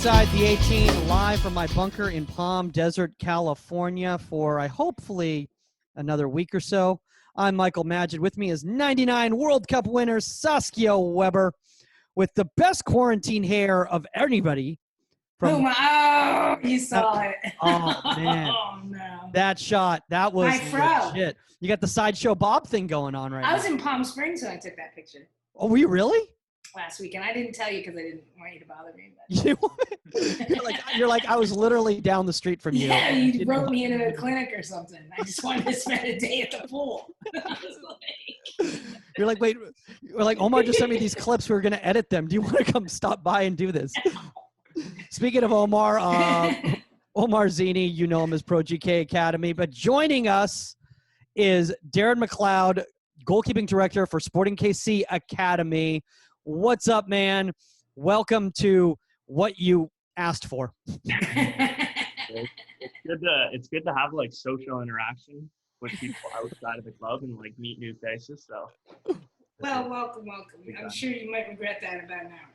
inside the 18, live from my bunker in Palm Desert, California for hopefully another week or so. I'm Michael Magid. With me is 99 World Cup winner Saskia Weber with the best quarantine hair of anybody. You saw it. Oh, man. Oh, no. That shot, that was my fro. legit. You got the Sideshow Bob thing going on right now. I was in Palm Springs when I took that picture. Oh, were you really? Last week, and I didn't tell you because I didn't want you to bother me. You're like, I was literally down the street from you. Yeah, you wrote me into a clinic or something. I just wanted to spend a day at the pool. You're like, wait, we're like, Omar just sent me these clips. We're going to edit them. Do you want to come stop by and do this? Speaking of Omar, Omar Zini, you know him as Pro GK Academy, but joining us is Darrin MacLeod, goalkeeping director for Sporting KC Academy. What's up, man? Welcome to what you asked for. It's good to have like social interaction with people outside of the club and like meet new faces. So, well, welcome. I'm sure you might regret that about an hour.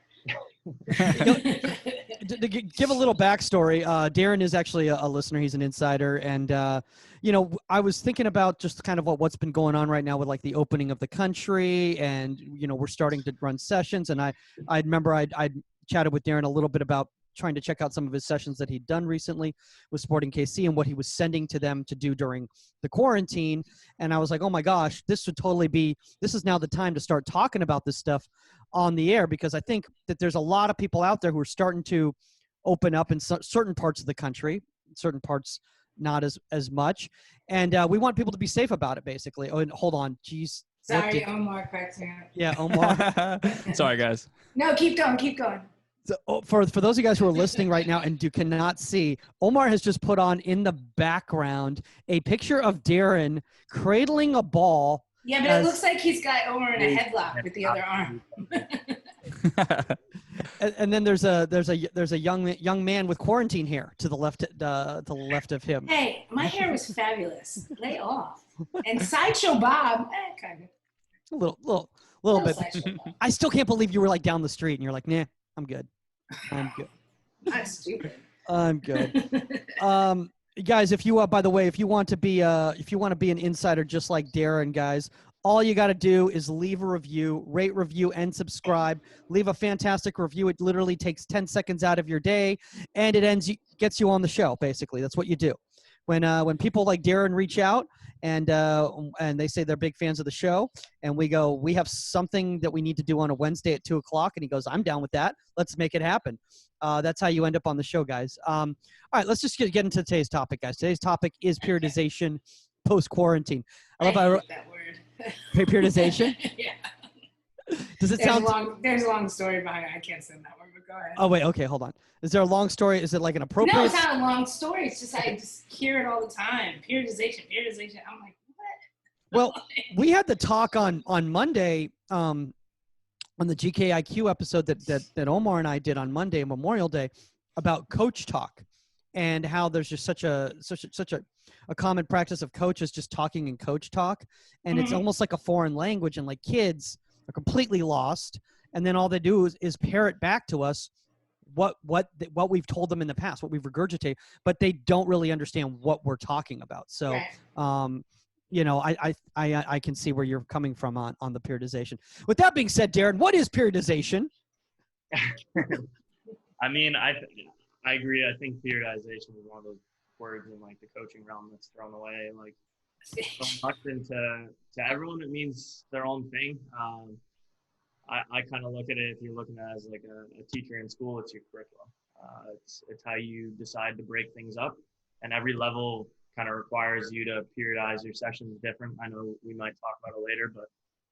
To give a little backstory, Darrin is actually a listener. He's an insider. And, I was thinking about just kind of what's been going on right now with like the opening of the country. And, we're starting to run sessions. And I remember I'd chatted with Darrin a little bit about trying to check out some of his sessions that he'd done recently with Sporting KC and what he was sending to them to do during the quarantine. And I was like, oh my gosh, this is now the time to start talking about this stuff on the air, because I think that there's a lot of people out there who are starting to open up in certain parts of the country, certain parts not as much. And we want people to be safe about it, basically. Oh, and hold on. Jeez. Sorry, Omar cracks me up. Yeah, Omar. Sorry, guys. No, keep going. So, for those of you guys who are listening right now and you cannot see, Omar has just put on in the background a picture of Darrin cradling a ball. Yeah, but it looks like he's got Omar in a headlock with the other arm. and then there's a young man with quarantine hair to the left of him. Hey, my hair was fabulous. Lay off. And Sideshow Bob, kind of. A little bit. I still can't believe you were like down the street and you're like, nah, I'm good. Not stupid. I'm good. Guys, if you by the way, if you want to be an insider just like Darrin, guys, all you got to do is leave a review, rate, review, and subscribe. Leave a fantastic review. It literally takes 10 seconds out of your day, and it gets you on the show. Basically, that's what you do. When people like Darrin reach out and they say they're big fans of the show, and we go, we have something that we need to do on a Wednesday at 2:00, and he goes, I'm down with that. Let's make it happen. That's how you end up on the show, guys. All right, let's just get into today's topic, guys. Today's topic is periodization post-quarantine. I love that word. Periodization? Yeah. Does it sound? There's a long story behind it. I can't send that one, but go ahead. Oh, wait. Okay, hold on. Is there a long story? Is it like an appropriate? No, it's not a long story. It's just I just hear it all the time. Periodization. I'm like, what? Well, we had the talk on Monday on the GKIQ episode that Omar and I did on Monday, Memorial Day, about coach talk and how there's just such a common practice of coaches just talking in coach talk, and it's almost like a foreign language, and like kids are completely lost, and then all they do is parrot back to us what we've told them in the past, what we've regurgitated, but they don't really understand what we're talking about. So, right. I can see where you're coming from on the periodization. With that being said, Darrin, what is periodization? I mean, I agree. I think periodization is one of those words in like the coaching realm that's thrown away. Like so much into everyone, it means their own thing. I kind of look at it, if you're looking at it as like a teacher in school, it's your curriculum. It's how you decide to break things up, and every level kind of requires you to periodize your sessions different. I know we might talk about it later, but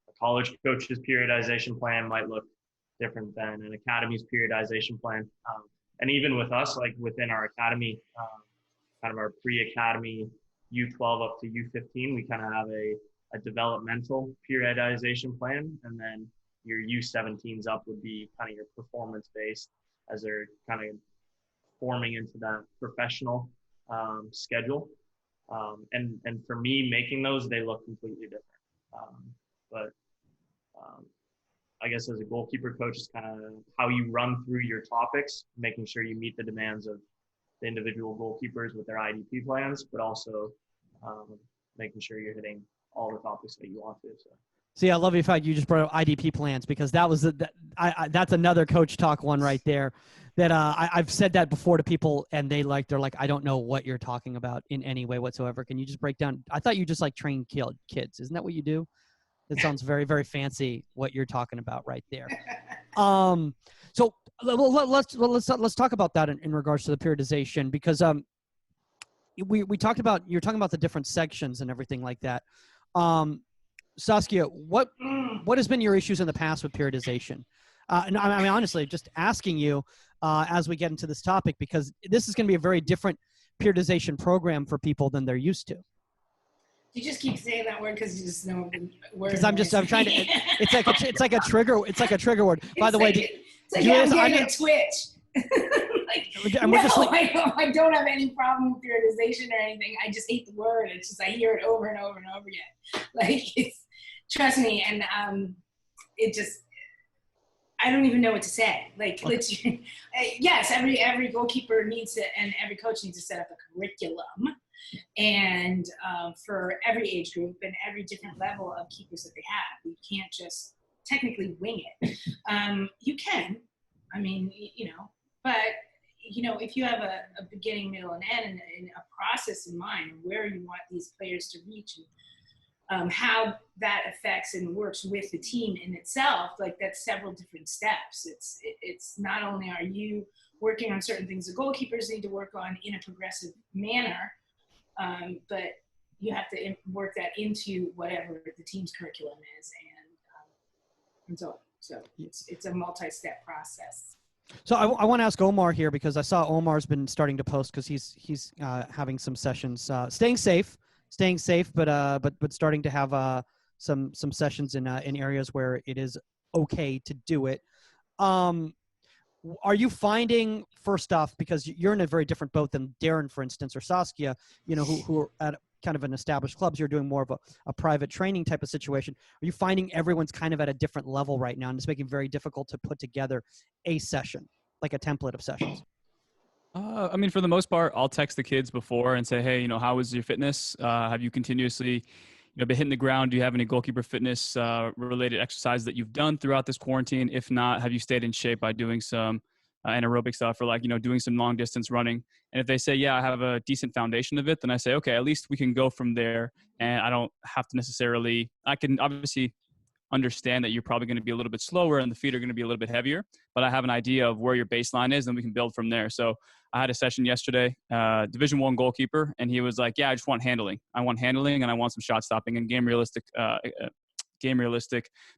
a college coach's periodization plan might look different than an academy's periodization plan. And even with us, like within our academy, kind of our pre-academy U12 up to U15, we kind of have a developmental periodization plan, and then your U17s up would be kind of your performance-based as they're kind of forming into that professional schedule. And for me, making those, they look completely different. But I guess as a goalkeeper coach, is kind of how you run through your topics, making sure you meet the demands of the individual goalkeepers with their IDP plans, but also making sure you're hitting all the topics that you want to. So. See, I love the fact you just brought up IDP plans, because that was that's another coach talk one right there. That I've said that before to people, and they're like, I don't know what you're talking about in any way whatsoever. Can you just break down? I thought you just like train kids. Isn't that what you do? That sounds very, very fancy. What you're talking about right there. So let's talk about that in regards to the periodization, because we talked about, you're talking about the different sections and everything like that. Saskia, what has been your issues in the past with periodization? And I mean, honestly, just asking you as we get into this topic, because this is going to be a very different periodization program for people than they're used to. You just keep saying that word because you just know the word. Because I'm trying to. It's like a trigger. It's like a trigger word. By the way, it's like I'm getting a twitch. I don't have any problem with periodization or anything. I just hate the word. It's just I hear it over and over and over again. Like, trust me, and it just, I don't even know what to say. Like, okay. Yes, every goalkeeper needs to, and every coach needs to set up a curriculum, and for every age group and every different level of keepers that they have. You can't just technically wing it. You can, I mean, but if you have a beginning, middle, and end, and a process in mind, where you want these players to reach, and how that affects and works with the team in itself, like that's several different steps. It's not only are you working on certain things the goalkeepers need to work on in a progressive manner, but you have to work that into whatever the team's curriculum is, and so it's a multi-step process. So I want to ask Omar here, because I saw Omar's been starting to post, because he's having some sessions, staying safe, but starting to have some sessions in areas where it is okay to do it. Are you finding, first off, because you're in a very different boat than Darrin, for instance, or Saskia, who are at kind of an established clubs, you're doing more of a private training type of situation. Are you finding everyone's kind of at a different level right now, and it's making it very difficult to put together a session, like a template of sessions? I mean, for the most part, I'll text the kids before and say, hey, how is your fitness? Have you continuously been hitting the ground? Do you have any goalkeeper fitness related exercises that you've done throughout this quarantine? If not, have you stayed in shape by doing some anaerobic stuff, or like, doing some long distance running? And if they say, yeah, I have a decent foundation of it, then I say, okay, at least we can go from there. And I don't have to necessarily, I can obviously understand that you're probably going to be a little bit slower and the feet are going to be a little bit heavier, but I have an idea of where your baseline is, and we can build from there. So I had a session yesterday, Division I goalkeeper, and he was like, yeah, I just want handling. I want handling, and I want some shot stopping and game realistic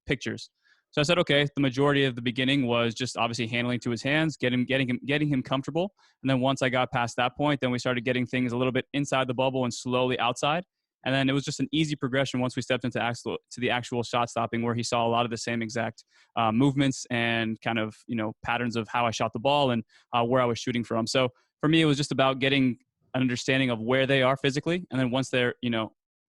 pictures. So I said, okay, the majority of the beginning was just obviously handling to his hands, getting him comfortable. And then once I got past that point, then we started getting things a little bit inside the bubble and slowly outside. And then it was just an easy progression once we stepped into the actual shot stopping, where he saw a lot of the same exact movements and kind of, patterns of how I shot the ball and where I was shooting from. So for me, it was just about getting an understanding of where they are physically. And then once their,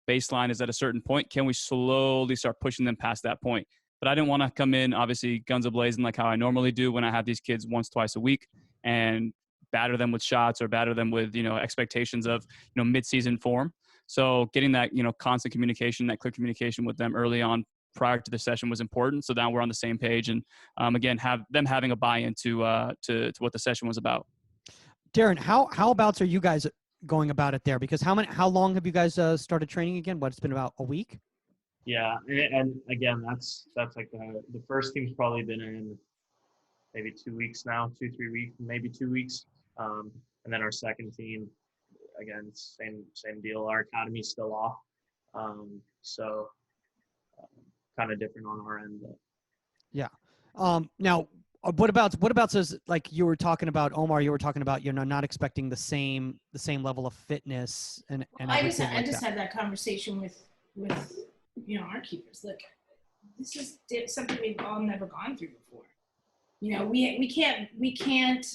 baseline is at a certain point, can we slowly start pushing them past that point? But I didn't want to come in, obviously, guns a-blazing like how I normally do when I have these kids once, twice a week, and batter them with shots or batter them with, expectations of, mid-season form. So getting that, constant communication, that clear communication with them early on prior to the session was important. So now we're on the same page, and again, have them having a buy-in to what the session was about. Darrin, how abouts are you guys going about it there? Because how long have you guys started training again? It's been about a week? Yeah, and again, that's like the first team's probably been in maybe 2 weeks now, 2-3 weeks, maybe 2 weeks, and then our second team, again, same deal. Our academy's still off, so kind of different on our end. But. Yeah. Now, what about says, like you were talking about, Omar? You were talking about not expecting the same level of fitness and I just had that conversation with our keepers. Look, this is something we've all never gone through before. We can't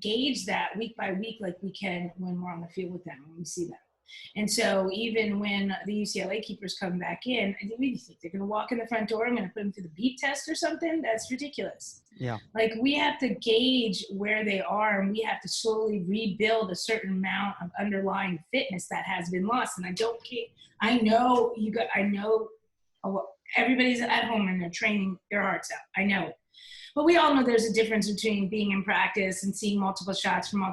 gauge that week by week like we can when we're on the field with them, when we see them. And so even when the UCLA keepers come back in, we think they're going to walk in the front door. I'm going to put them through the beep test or something. That's ridiculous. Yeah. Like, we have to gauge where they are, and we have to slowly rebuild a certain amount of underlying fitness that has been lost. And I know everybody's at home and they're training their hearts out. I know it. But we all know there's a difference between being in practice and seeing multiple shots from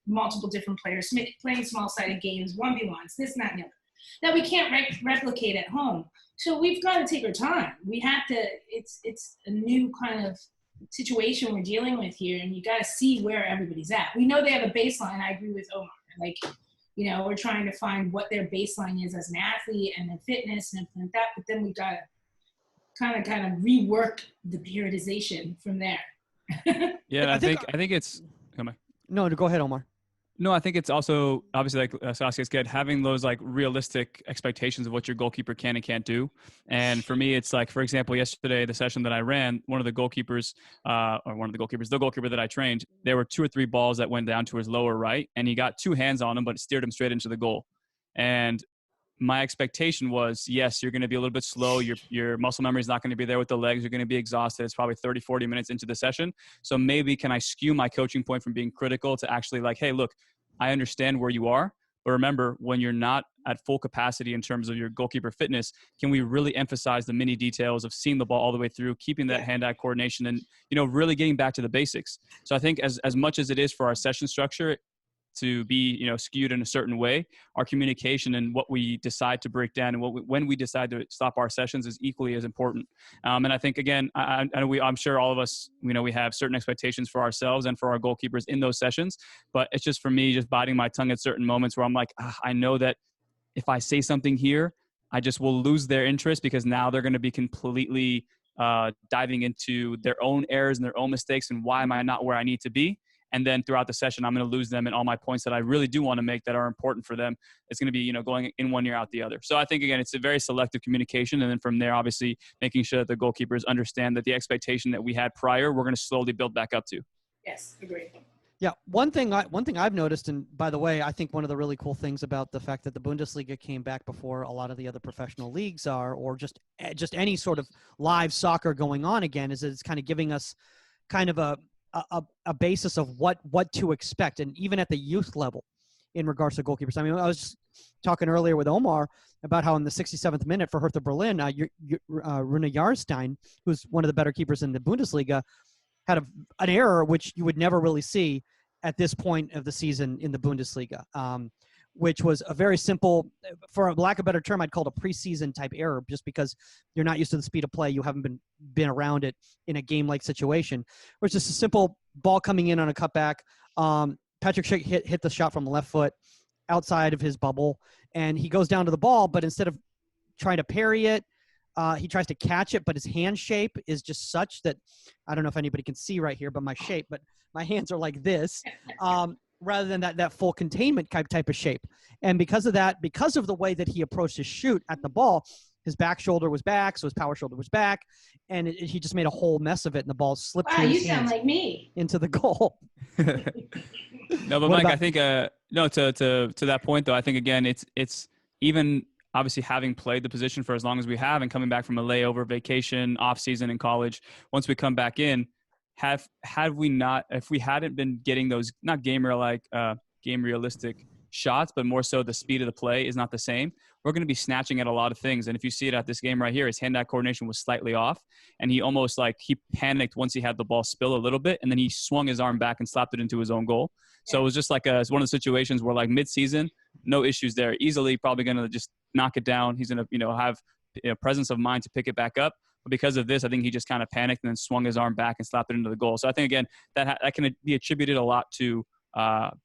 multiple different players, playing small-sided games, 1v1s, this, that, and the other, that we can't replicate at home. So we've got to take our time. We have to, it's a new kind of situation we're dealing with here, and you got to see where everybody's at. We know they have a baseline. I agree with Omar. Like, we're trying to find what their baseline is as an athlete and their fitness and everything like that, but then we got to kind of rework the periodization from there. Yeah, I think it's, come on. No, go ahead, Omar. No, I think it's also obviously, like Saskia said, having those like realistic expectations of what your goalkeeper can and can't do. And for me, it's like, for example, yesterday, the session that I ran, the goalkeeper that I trained, there were 2 or 3 balls that went down to his lower right, and he got 2 hands on him, but it steered him straight into the goal. And my expectation was, yes, you're going to be a little bit slow. Your muscle memory is not going to be there with the legs. You're going to be exhausted. It's probably 30, 40 minutes into the session. So maybe can I skew my coaching point from being critical to actually like, hey, look, I understand where you are. But remember, when you're not at full capacity in terms of your goalkeeper fitness, can we really emphasize the mini details of seeing the ball all the way through, keeping that hand-eye coordination, and really getting back to the basics. So I think as much as it is for our session structure to be skewed in a certain way, our communication and what we decide to break down and when we decide to stop our sessions is equally as important. And I think, again, I'm sure all of us, we have certain expectations for ourselves and for our goalkeepers in those sessions, but it's just for me, just biting my tongue at certain moments where I'm like, I know that if I say something here, I just will lose their interest, because now they're going to be completely diving into their own errors and their own mistakes and why am I not where I need to be. And then throughout the session, I'm going to lose them in all my points that I really do want to make that are important for them. It's going to be, going in one ear out the other. So I think, again, it's a very selective communication. And then from there, obviously, making sure that the goalkeepers understand that the expectation that we had prior, we're going to slowly build back up to. Yes, agreed. Yeah, one thing I've noticed, and by the way, I think one of the really cool things about the fact that the Bundesliga came back before a lot of the other professional leagues are, or just any sort of live soccer going on again, is that it's kind of giving us kind of a basis of what to expect, and even at the youth level in regards to goalkeepers. I mean, I was just talking earlier with Omar about how in the 67th minute for Hertha Berlin, Rune Jahrstein, who's one of the better keepers in the Bundesliga, had an error which you would never really see at this point of the season in the Bundesliga, which was a very simple, for a lack of a better term, I'd call it a preseason type error, just because you're not used to the speed of play. You haven't been around it in a game-like situation. Where it's just a simple ball coming in on a cutback. Patrick Schick hit the shot from the left foot outside of his bubble, and he goes down to the ball, but instead of trying to parry it, he tries to catch it, but his hand shape is just such that, I don't know if anybody can see right here, but my hands are like this. Rather than that full containment type of shape. And because of the way that he approached his shoot at the ball, his back shoulder was back, so his power shoulder was back, and he just made a whole mess of it, and the ball slipped through his hands. You sound like me. Into the goal. No, but Mike, I think, to that point, though, I think, again, it's even obviously having played the position for as long as we have and coming back from a layover, vacation, off season in college, once we come back in, if we hadn't been getting those, not game realistic shots, but more so the speed of the play is not the same, we're going to be snatching at a lot of things. And if you see it at this game right here, his hand-eye coordination was slightly off, and he almost he panicked once he had the ball spill a little bit, and then he swung his arm back and slapped it into his own goal. So it was just it's one of the situations where mid-season, no issues there, easily probably going to just knock it down. He's going to have presence of mind to pick it back up. But because of this, I think he just kind of panicked and then swung his arm back and slapped it into the goal. So I think, again, that can be attributed a lot to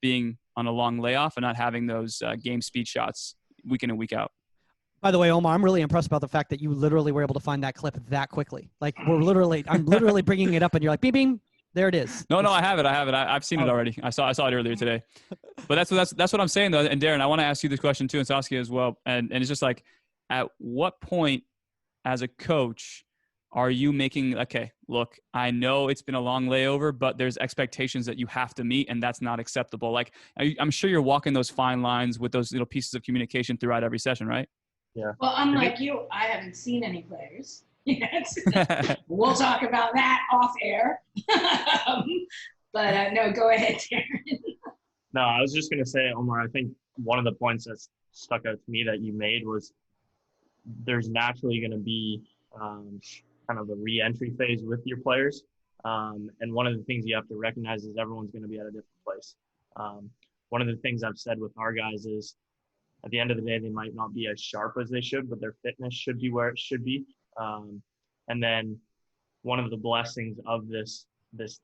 being on a long layoff and not having those game speed shots week in and week out. By the way, Omar, I'm really impressed about the fact that you literally were able to find that clip that quickly. I'm literally bringing it up, and you're like, bing, bing, there it is. No, I have it. I've seen it already. I saw it earlier today. But that's what I'm saying, though. And Darrin, I want to ask you this question too, and Saskia as well. And it's just at what point as a coach are you making, okay, look, I know it's been a long layover, but there's expectations that you have to meet, and that's not acceptable. Like, I'm sure you're walking those fine lines with those little pieces of communication throughout every session, right? Yeah. Well, unlike you, I haven't seen any players yet. We'll talk about that off air. But no, go ahead, Darrin. No, I was just going to say, Omar, I think one of the points that stuck out to me that you made was there's naturally going to be kind of a re-entry phase with your players. And one of the things you have to recognize is everyone's going to be at a different place. One of the things I've said with our guys is at the end of the day, they might not be as sharp as they should, but their fitness should be where it should be. And then one of the blessings of this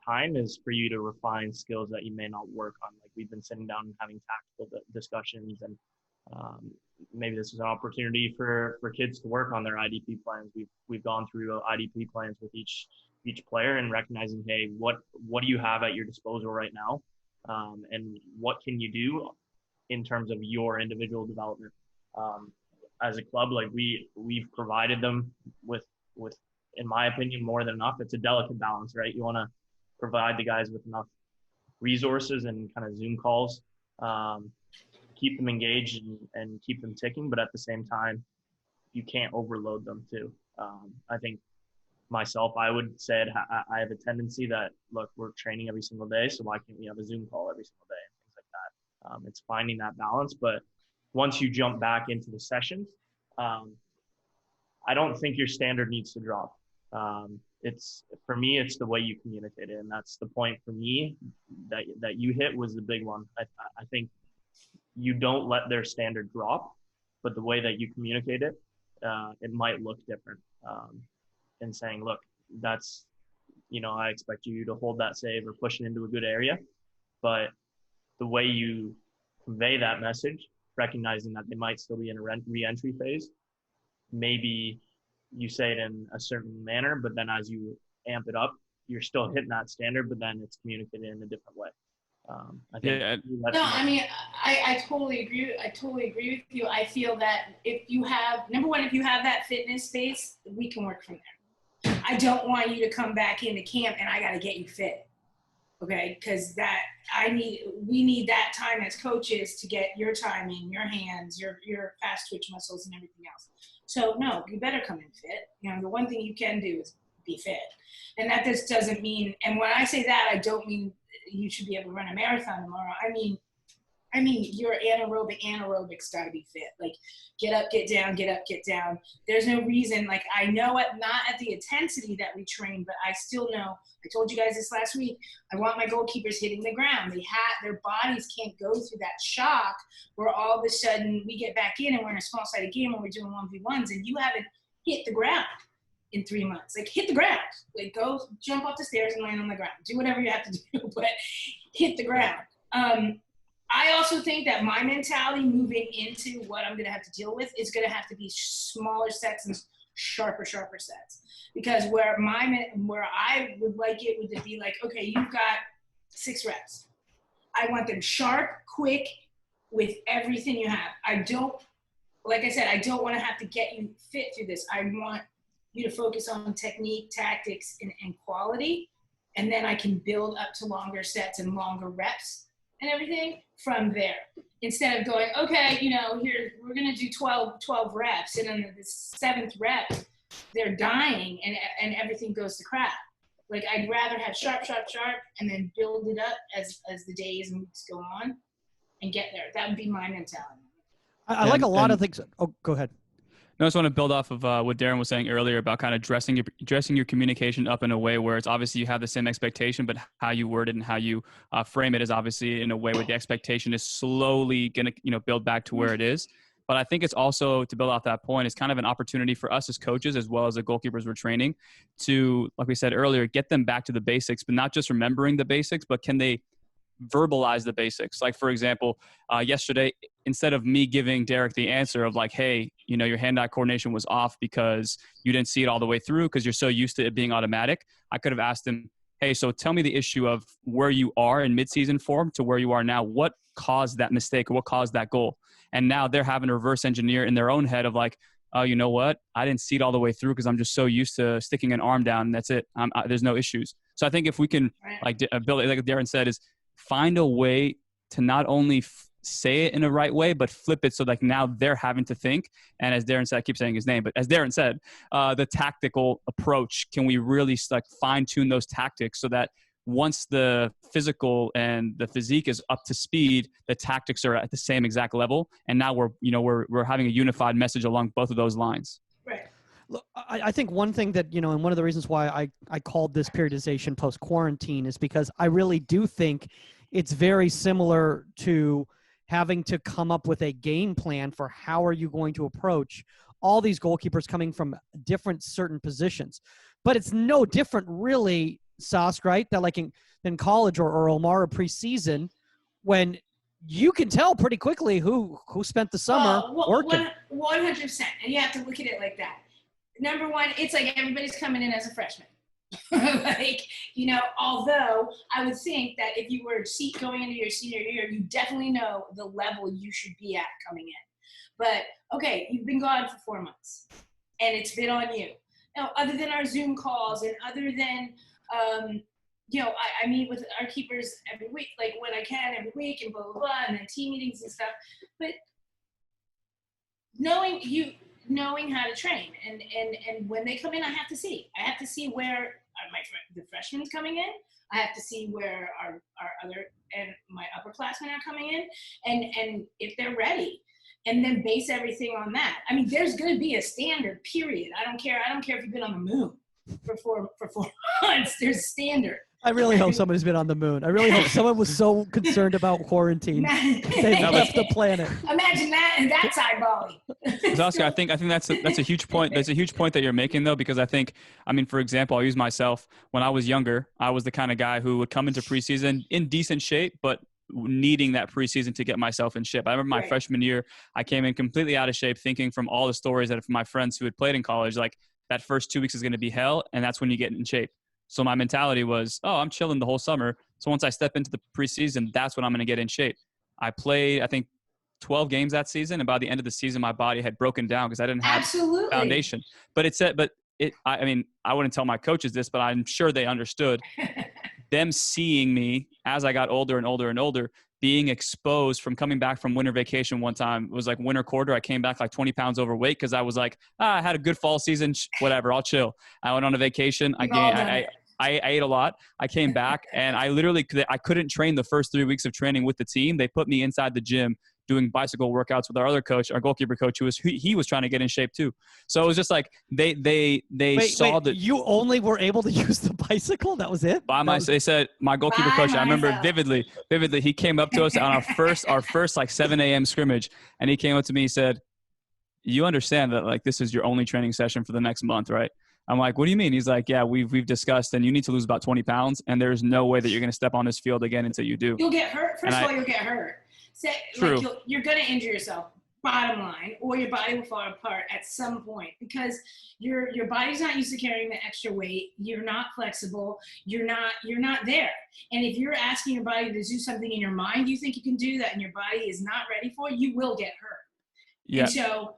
time is for you to refine skills that you may not work on. Like we've been sitting down and having tactical discussions, and maybe this is an opportunity for kids to work on their IDP plans. We've gone through IDP plans with each player and recognizing, hey, what do you have at your disposal right now, and what can you do in terms of your individual development. As a club, like we've provided them with, in my opinion, more than enough. It's a delicate balance, right? You want to provide the guys with enough resources and kind of Zoom calls, keep them engaged and keep them ticking, but at the same time, you can't overload them too. I think myself, I would say I have a tendency that, look, we're training every single day, so why can't we have a Zoom call every single day and things like that? It's finding that balance, but once you jump back into the sessions, I don't think your standard needs to drop. For me, it's the way you communicate it, and that's the point for me that you hit was the big one. I think you don't let their standard drop, but the way that you communicate it, it might look different. And saying, look, that's, I expect you to hold that save or push it into a good area, but the way you convey that message, recognizing that they might still be in a re-entry phase, maybe you say it in a certain manner, but then as you amp it up, you're still hitting that standard, but then it's communicated in a different way. I think I totally agree. I totally agree with you. I feel that if you have that fitness space, we can work from there. I don't want you to come back into camp and I got to get you fit. Okay. Cause we need that time as coaches to get your timing, your hands, your fast twitch muscles and everything else. So no, you better come in fit. The one thing you can do is be fit. And that just doesn't mean, and when I say that, I don't mean you should be able to run a marathon tomorrow. I mean, your anaerobics got to be fit. Like get up, get down, get up, get down. There's no reason, like I know not at the intensity that we train, but I still know, I told you guys this last week, I want my goalkeepers hitting the ground. Their bodies can't go through that shock where all of a sudden we get back in and we're in a small sided game and we're doing 1v1s and you haven't hit the ground in 3 months. Like hit the ground, like go jump off the stairs and land on the ground. Do whatever you have to do, but hit the ground. I also think that my mentality moving into what I'm going to have to deal with is going to have to be smaller sets and sharper sets. Because where I would like it would be like, okay, you've got 6 reps. I want them sharp, quick, with everything you have. Like I said, I don't want to have to get you fit through this. I want you to focus on technique, tactics, and quality. And then I can build up to longer sets and longer reps and everything from there. Instead of going, okay, here, we're going to do 12 reps. And then the 7th rep, they're dying and everything goes to crap. Like I'd rather have sharp, and then build it up as the days and weeks go on and get there. That would be my mentality. I like a lot of things. Oh, go ahead. No, I just want to build off of what Darrin was saying earlier about kind of dressing your communication up in a way where it's obviously you have the same expectation, but how you word it and how you frame it is obviously in a way where the expectation is slowly going to build back to where it is. But I think it's also, to build off that point, it's kind of an opportunity for us as coaches as well as the goalkeepers we're training to, like we said earlier, get them back to the basics, but not just remembering the basics, but can they verbalize the basics? Like, for example, yesterday, instead of me giving Derek the answer of like, hey, your hand-eye coordination was off because you didn't see it all the way through because you're so used to it being automatic, I could have asked him, hey, so tell me the issue of where you are in midseason form to where you are now. What caused that mistake or what caused that goal? And now they're having to reverse engineer in their own head of like, oh, you know what? I didn't see it all the way through because I'm just so used to sticking an arm down and that's it. There's no issues. So I think if we can, like Darrin said, is find a way to not only say it in a right way, but flip it so like now they're having to think. And as Darrin said, I keep saying his name, but as Darrin said, the tactical approach, can we really like fine tune those tactics so that once the physical and the physique is up to speed, the tactics are at the same exact level. And now we're having a unified message along both of those lines. Right. Look, I think one thing that, and one of the reasons why I called this periodization post-quarantine is because I really do think it's very similar to having to come up with a game plan for how are you going to approach all these goalkeepers coming from different certain positions. But it's no different really, Sask, right? That like in college or Omar preseason, when you can tell pretty quickly who spent the summer working. 100%. And you have to look at it like that. Number one, it's like everybody's coming in as a freshman. Like, although I would think that if you were going into your senior year, you definitely know the level you should be at coming in. But, okay, you've been gone for 4 months, and it's been on you. Now, other than our Zoom calls and other than, I meed with our keepers every week, like when I can every week and blah, blah, blah, and then team meetings and stuff. But knowing how to train and when they come in, I have to see where the freshmen coming in. I have to see where our other and my upperclassmen are coming in and if they're ready. And then base everything on that. I mean, there's going to be a standard, period. I don't care if you've been on the moon for 4 months. There's a standard. I really hope somebody's been on the moon. I really hope someone was so concerned about quarantine they left the planet. Imagine that, and that's eyeballing. Oscar, I think that's a huge point. That's a huge point that you're making, though, because I think, for example, I'll use myself. When I was younger, I was the kind of guy who would come into preseason in decent shape, but needing that preseason to get myself in shape. I remember my freshman year, I came in completely out of shape, thinking from all the stories that from my friends who had played in college, like that first 2 weeks is going to be hell, and that's when you get in shape. So my mentality was, I'm chilling the whole summer. So once I step into the preseason, that's when I'm going to get in shape. I played, I think, 12 games that season, and by the end of the season, my body had broken down because I didn't have foundation. But I wouldn't tell my coaches this, but I'm sure they understood. Them seeing me as I got older and older and older, being exposed from coming back from winter vacation one time. It was like winter quarter. I came back like 20 pounds overweight because I was like, I had a good fall season. Whatever, I'll chill. I went on a vacation. I ate a lot. I came back and I couldn't train the first 3 weeks of training with the team. They put me inside the gym doing bicycle workouts with our other coach, our goalkeeper coach, he was trying to get in shape too. So it was just like they saw that you only were able to use the bicycle. That was it. They said my goalkeeper coach. I remember vividly. He came up to us on our first like 7 a.m. scrimmage, and he came up to me. He said, "You understand that like this is your only training session for the next month, right?" I'm like, "What do you mean?" He's like, "Yeah, we've discussed, and you need to lose about 20 pounds, and there's no way that you're going to step on this field again until you do." You'll get hurt. First of all, you'll get hurt. True. Like you're going to injure yourself, bottom line, or your body will fall apart at some point because your body's not used to carrying the extra weight. You're not flexible. You're not there. And if you're asking your body to do something in your mind you think you can do that and your body is not ready for, you will get hurt. Yeah. And so,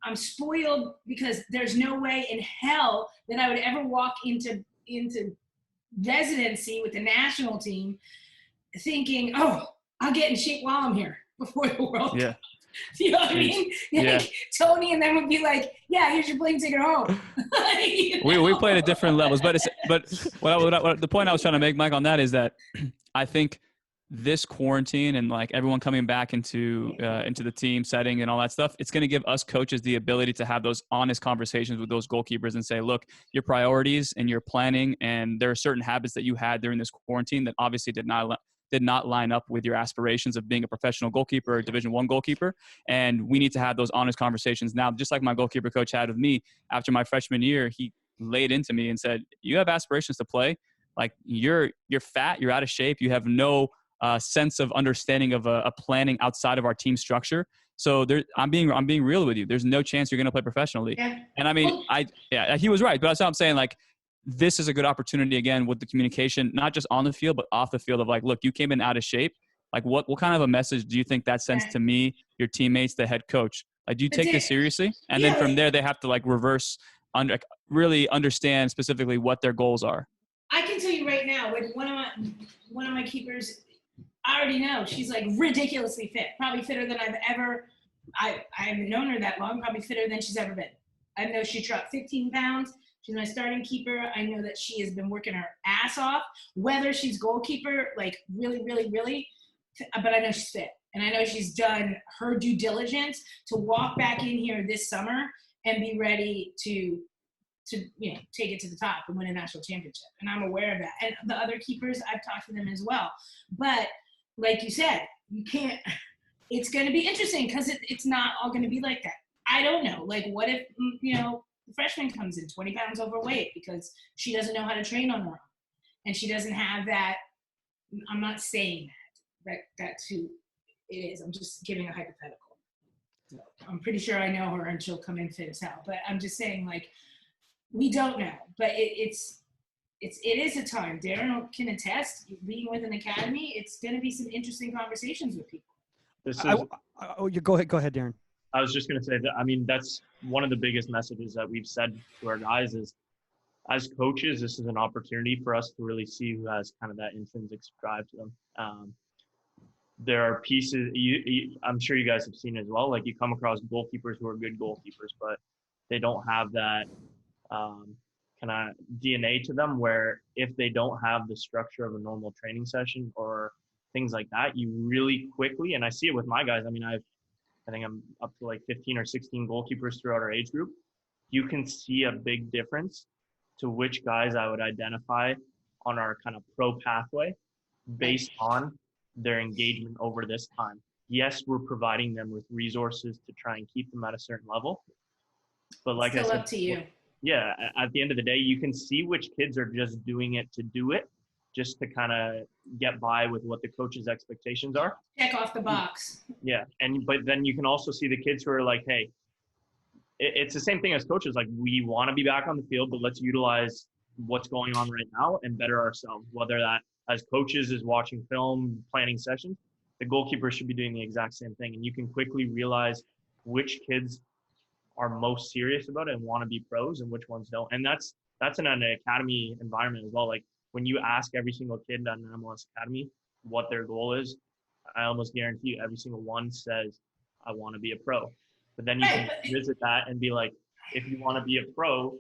I'm spoiled because there's no way in hell that I would ever walk into residency with the national team thinking, I'll get in shape while I'm here before the World Cup. You know what I mean? Like, Tony and them would be like, yeah, here's your plane ticket home. We played at different levels, but the point I was trying to make, Mike, on that is that I think this quarantine and like everyone coming back into the team setting and all that stuff, it's going to give us coaches the ability to have those honest conversations with those goalkeepers and say, look, your priorities and your planning, and there are certain habits that you had during this quarantine that obviously did not line up with your aspirations of being a professional goalkeeper or Division I goalkeeper. And we need to have those honest conversations now, just like my goalkeeper coach had with me after my freshman year. He laid into me and said, you have aspirations to play. Like you're fat, you're out of shape. You have no sense of understanding of a planning outside of our team structure. So I'm being real with you. There's no chance you're going to play professionally. Yeah. And I mean, he was right, but that's what I'm saying. Like, this is a good opportunity again with the communication, not just on the field, but off the field of like, look, you came in out of shape. Like what kind of a message do you think that sends to me, your teammates, the head coach? Like, do you take this seriously? And then from there, they have to like reverse, really understand specifically what their goals are. I can tell you right now, with one of my keepers, I already know she's like ridiculously fit, probably fitter than I haven't known her that long, probably fitter than she's ever been. I know she dropped 15 pounds. She's my starting keeper. I know that she has been working her ass off, whether she's goalkeeper, like really, really, really, but I know she's fit. And I know she's done her due diligence to walk back in here this summer and be ready to take it to the top and win a national championship. And I'm aware of that. And the other keepers, I've talked to them as well. But like you said, you can't, it's going to be interesting because it's not all going to be like that. I don't know. Like, what if, the freshman comes in 20 pounds overweight because she doesn't know how to train on her own. And she doesn't have that. I'm not saying that's who it is. I'm just giving a hypothetical. So I'm pretty sure I know her and she'll come in fit as hell. But I'm just saying, like, we don't know. But it is a time. Darrin can attest, being with an academy, it's going to be some interesting conversations with people. Go ahead, Darrin. I was just going to say that, I mean, that's one of the biggest messages that we've said to our guys is, as coaches, this is an opportunity for us to really see who has kind of that intrinsic drive to them. There are pieces, I'm sure you guys have seen as well, like you come across goalkeepers who are good goalkeepers, but they don't have that kind of DNA to them, where if they don't have the structure of a normal training session or things like that, you really quickly, and I see it with my guys, I mean, I think I'm up to like 15 or 16 goalkeepers throughout our age group. You can see a big difference to which guys I would identify on our kind of pro pathway based on their engagement over this time. Yes, we're providing them with resources to try and keep them at a certain level. But like I said, up to you. Yeah, at the end of the day, you can see which kids are just doing it to do it, just to kind of get by with what the coach's expectations are. Check off the box. Yeah, but then you can also see the kids who are like, hey, it's the same thing as coaches. Like, we want to be back on the field, but let's utilize what's going on right now and better ourselves. Whether that as coaches is watching film, planning sessions, the goalkeeper should be doing the exact same thing. And you can quickly realize which kids are most serious about it and want to be pros and which ones don't. And that's in an academy environment as well. Like, when you ask every single kid at an MLS academy what their goal is, I almost guarantee you every single one says, I want to be a pro. But then you can visit that and be like, if you want to be a pro,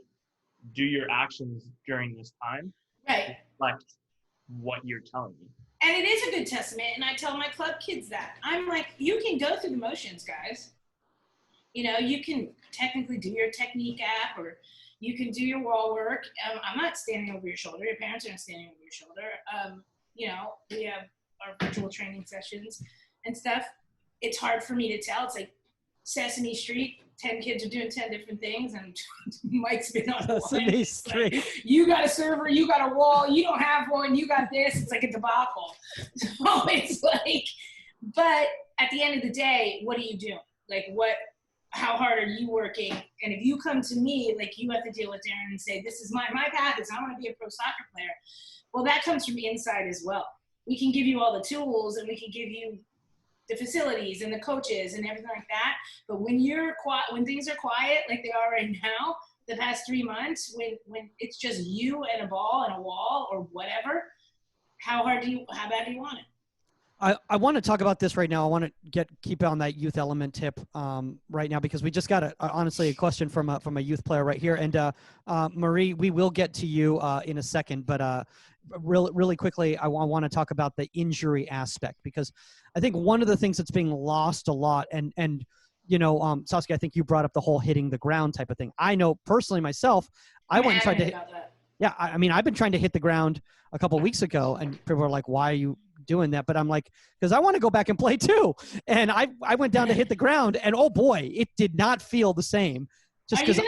do your actions during this time. Right. Reflect what you're telling me. And it is a good testament. And I tell my club kids that. I'm like, you can go through the motions, guys. You can technically do your technique app, or you can do your wall work. I'm not standing over your shoulder. Your parents aren't standing over your shoulder. We have our virtual training sessions and stuff. It's hard for me to tell. It's like Sesame Street. 10 kids are doing 10 different things, and Mike's been on Sesame Street. Like, you got a server, you got a wall, you don't have one, you got this. It's like a debacle. So it's like, but at the end of the day, what are you doing? Like, how hard are you working? And if you come to me, like, you have to deal with Darrin and say, this is my path is I want to be a pro soccer player. Well, that comes from inside as well. We can give you all the tools, and we can give you the facilities and the coaches and everything like that. But when when things are quiet, like they are right now, the past 3 months, when it's just you and a ball and a wall or whatever, how bad do you want it? I want to talk about this right now. I want to keep on that youth element tip right now, because we just got honestly a question from a youth player right here. And Marie, we will get to you in a second, but really quickly, I want to talk about the injury aspect, because I think one of the things that's being lost a lot, and Saskia, I think you brought up the whole hitting the ground type of thing. I know personally myself, I went and tried to hit. Yeah, I mean, I've been trying to hit the ground a couple of weeks ago, and people are like, "Why are you doing that?" But I'm like, because I want to go back and play too. And I went down to hit the ground, and oh boy, it did not feel the same. Just because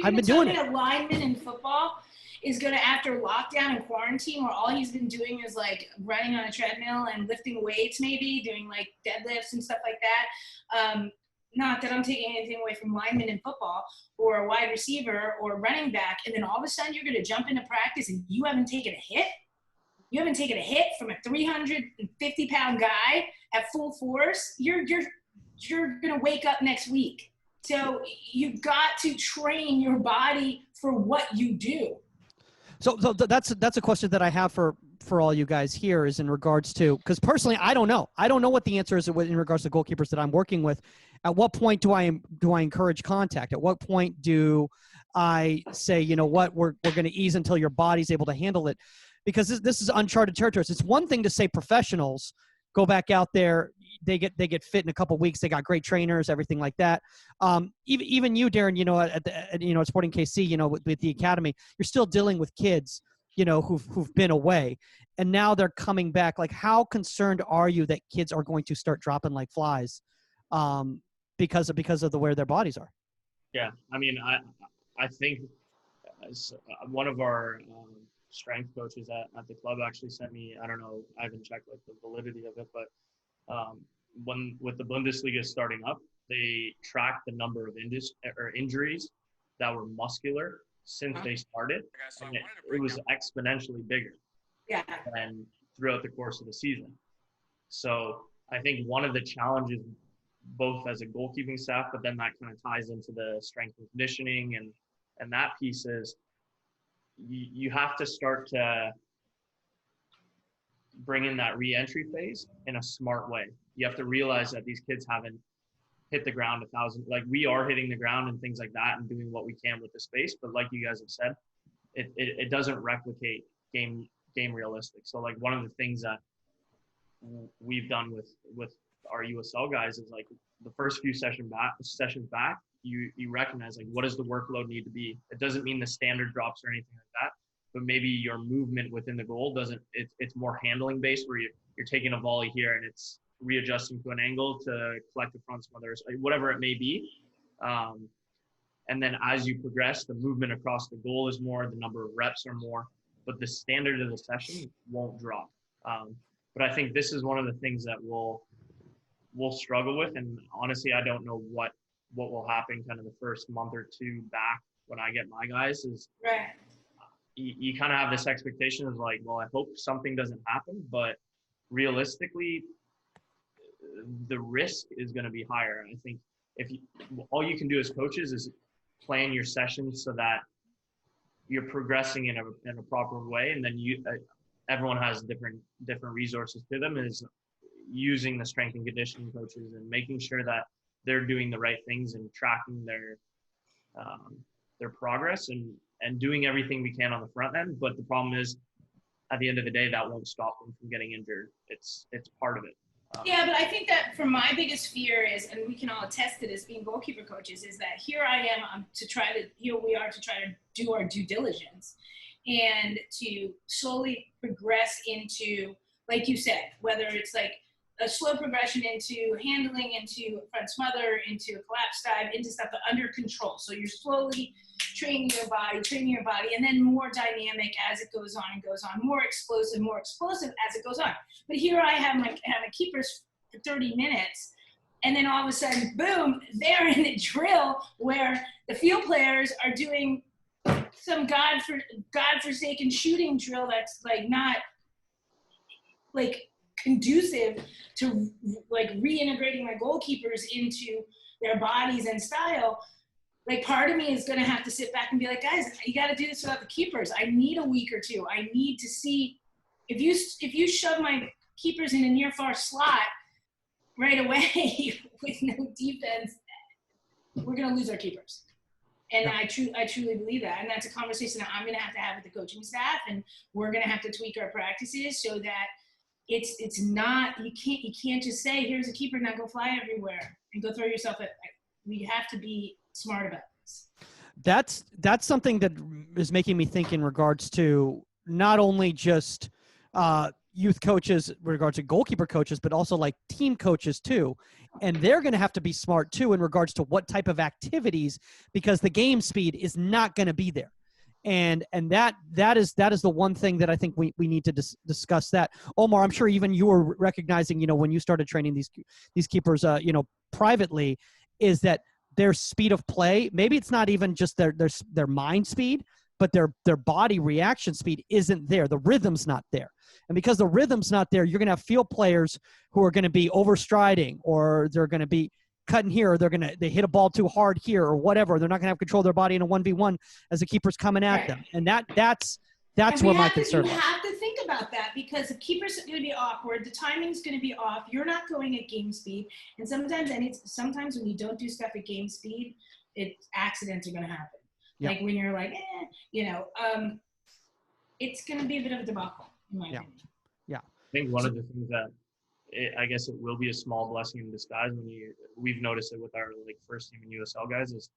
I've been doing it. A lineman in football is going to, after lockdown and quarantine, where all he's been doing is like running on a treadmill and lifting weights, maybe doing like deadlifts and stuff like that. Not that I'm taking anything away from linemen in football or a wide receiver or running back, and then all of a sudden you're going to jump into practice and you haven't taken a hit? you haven't taken a hit from a 350-pound guy at full force, you're going to wake up next week. So you've got to train your body for what you do. So that's a question that I have for all you guys here, is in regards to, because personally I don't know what the answer is in regards to goalkeepers that I'm working with. At what point do I encourage contact? At what point do I say, you know what, we're going to ease until your body's able to handle it? Because this is uncharted territories. It's one thing to say professionals go back out there, they get fit in a couple of weeks, they got great trainers, everything like that. Even you, Darrin, you know, at Sporting KC, you know, with the academy, you're still dealing with kids, you know, who've been away, and now they're coming back. Like, how concerned are you that kids are going to start dropping like flies, because of the where their bodies are? Yeah, I mean, I think one of our strength coaches at the club actually sent me, I don't know, I haven't checked like the validity of it, but when with the Bundesliga starting up, they tracked the number of injuries that were muscular since they started, and it was exponentially bigger than throughout the course of the season. So I think one of the challenges, both as a goalkeeping staff, but then that kind of ties into the strength and conditioning and that piece, is you have to start to bring in that re-entry phase in a smart way. You have to realize that these kids haven't hit the ground 1,000, like we are hitting the ground and things like that and doing what we can with the space. But like you guys have said, it doesn't replicate game realistic. So like one of the things that we've done with our USL guys is like the first few sessions back, you recognize like what does the workload need to be. It doesn't mean the standard drops or anything like that, but maybe your movement within the goal doesn't. It's more handling based, where you're taking a volley here and it's readjusting to an angle to collect the front smothers, whatever it may be. And then as you progress, the movement across the goal is more, the number of reps are more, but the standard of the session won't drop. But I think this is one of the things that we'll struggle with. And honestly, I don't know what will happen kind of the first month or two back when I get my guys, is you kind of have this expectation of like, well, I hope something doesn't happen, but realistically, the risk is going to be higher. And I think all you can do as coaches is plan your sessions so that you're progressing in a proper way, and then everyone has different resources to them, is using the strength and conditioning coaches and making sure that they're doing the right things and tracking their progress and doing everything we can on the front end. But the problem is, at the end of the day, that won't stop them from getting injured. It's part of it. Yeah, but I think that for my biggest fear is, and we can all attest to this being goalkeeper coaches, is that here I am we are to try to do our due diligence and to slowly progress into, like you said, whether it's like a slow progression into handling, into front smother, into a collapse dive, into stuff under control. So you're slowly training your body, and then more dynamic as it goes on, more explosive as it goes on. But here I have my keepers for 30 minutes, and then all of a sudden, boom, they're in a drill where the field players are doing some godforsaken shooting drill that's like not like conducive to like reintegrating my goalkeepers into their bodies and style. Like part of me is going to have to sit back and be like, guys, you got to do this without the keepers. I need a week or two. I need to see if you shove my keepers in a near far slot right away with no defense, we're going to lose our keepers. And I truly believe that. And that's a conversation that I'm going to have with the coaching staff, and we're going to have to tweak our practices so that it's not, you can't just say, here's a keeper, now go fly everywhere and go throw yourself at. We have to be smart about this. That's something that is making me think in regards to not only just youth coaches in regards to goalkeeper coaches, but also like team coaches too. And they're going to have to be smart too in regards to what type of activities, because the game speed is not going to be there. And that is the one thing that I think we need to discuss that. Omar, I'm sure even you were recognizing, when you started training these keepers, privately, is that their speed of play, maybe it's not even just their mind speed, but their body reaction speed isn't there. The rhythm's not there. And because the rhythm's not there, you're going to have field players who are going to be overstriding, or they're going to be cutting here, or they hit a ball too hard here, or whatever. They're not going to have control of their body in a 1v1 as the keeper's coming at them. And that's where my concern is. You have to think about that, because the keeper's going to be awkward. The timing's going to be off. You're not going at game speed. And sometimes when you don't do stuff at game speed, accidents are going to happen. Yeah. Like when you're like, it's going to be a bit of a debacle, in my opinion. Yeah. I think one of the things that I guess it will be a small blessing in disguise we've noticed it with our first team and USL guys, is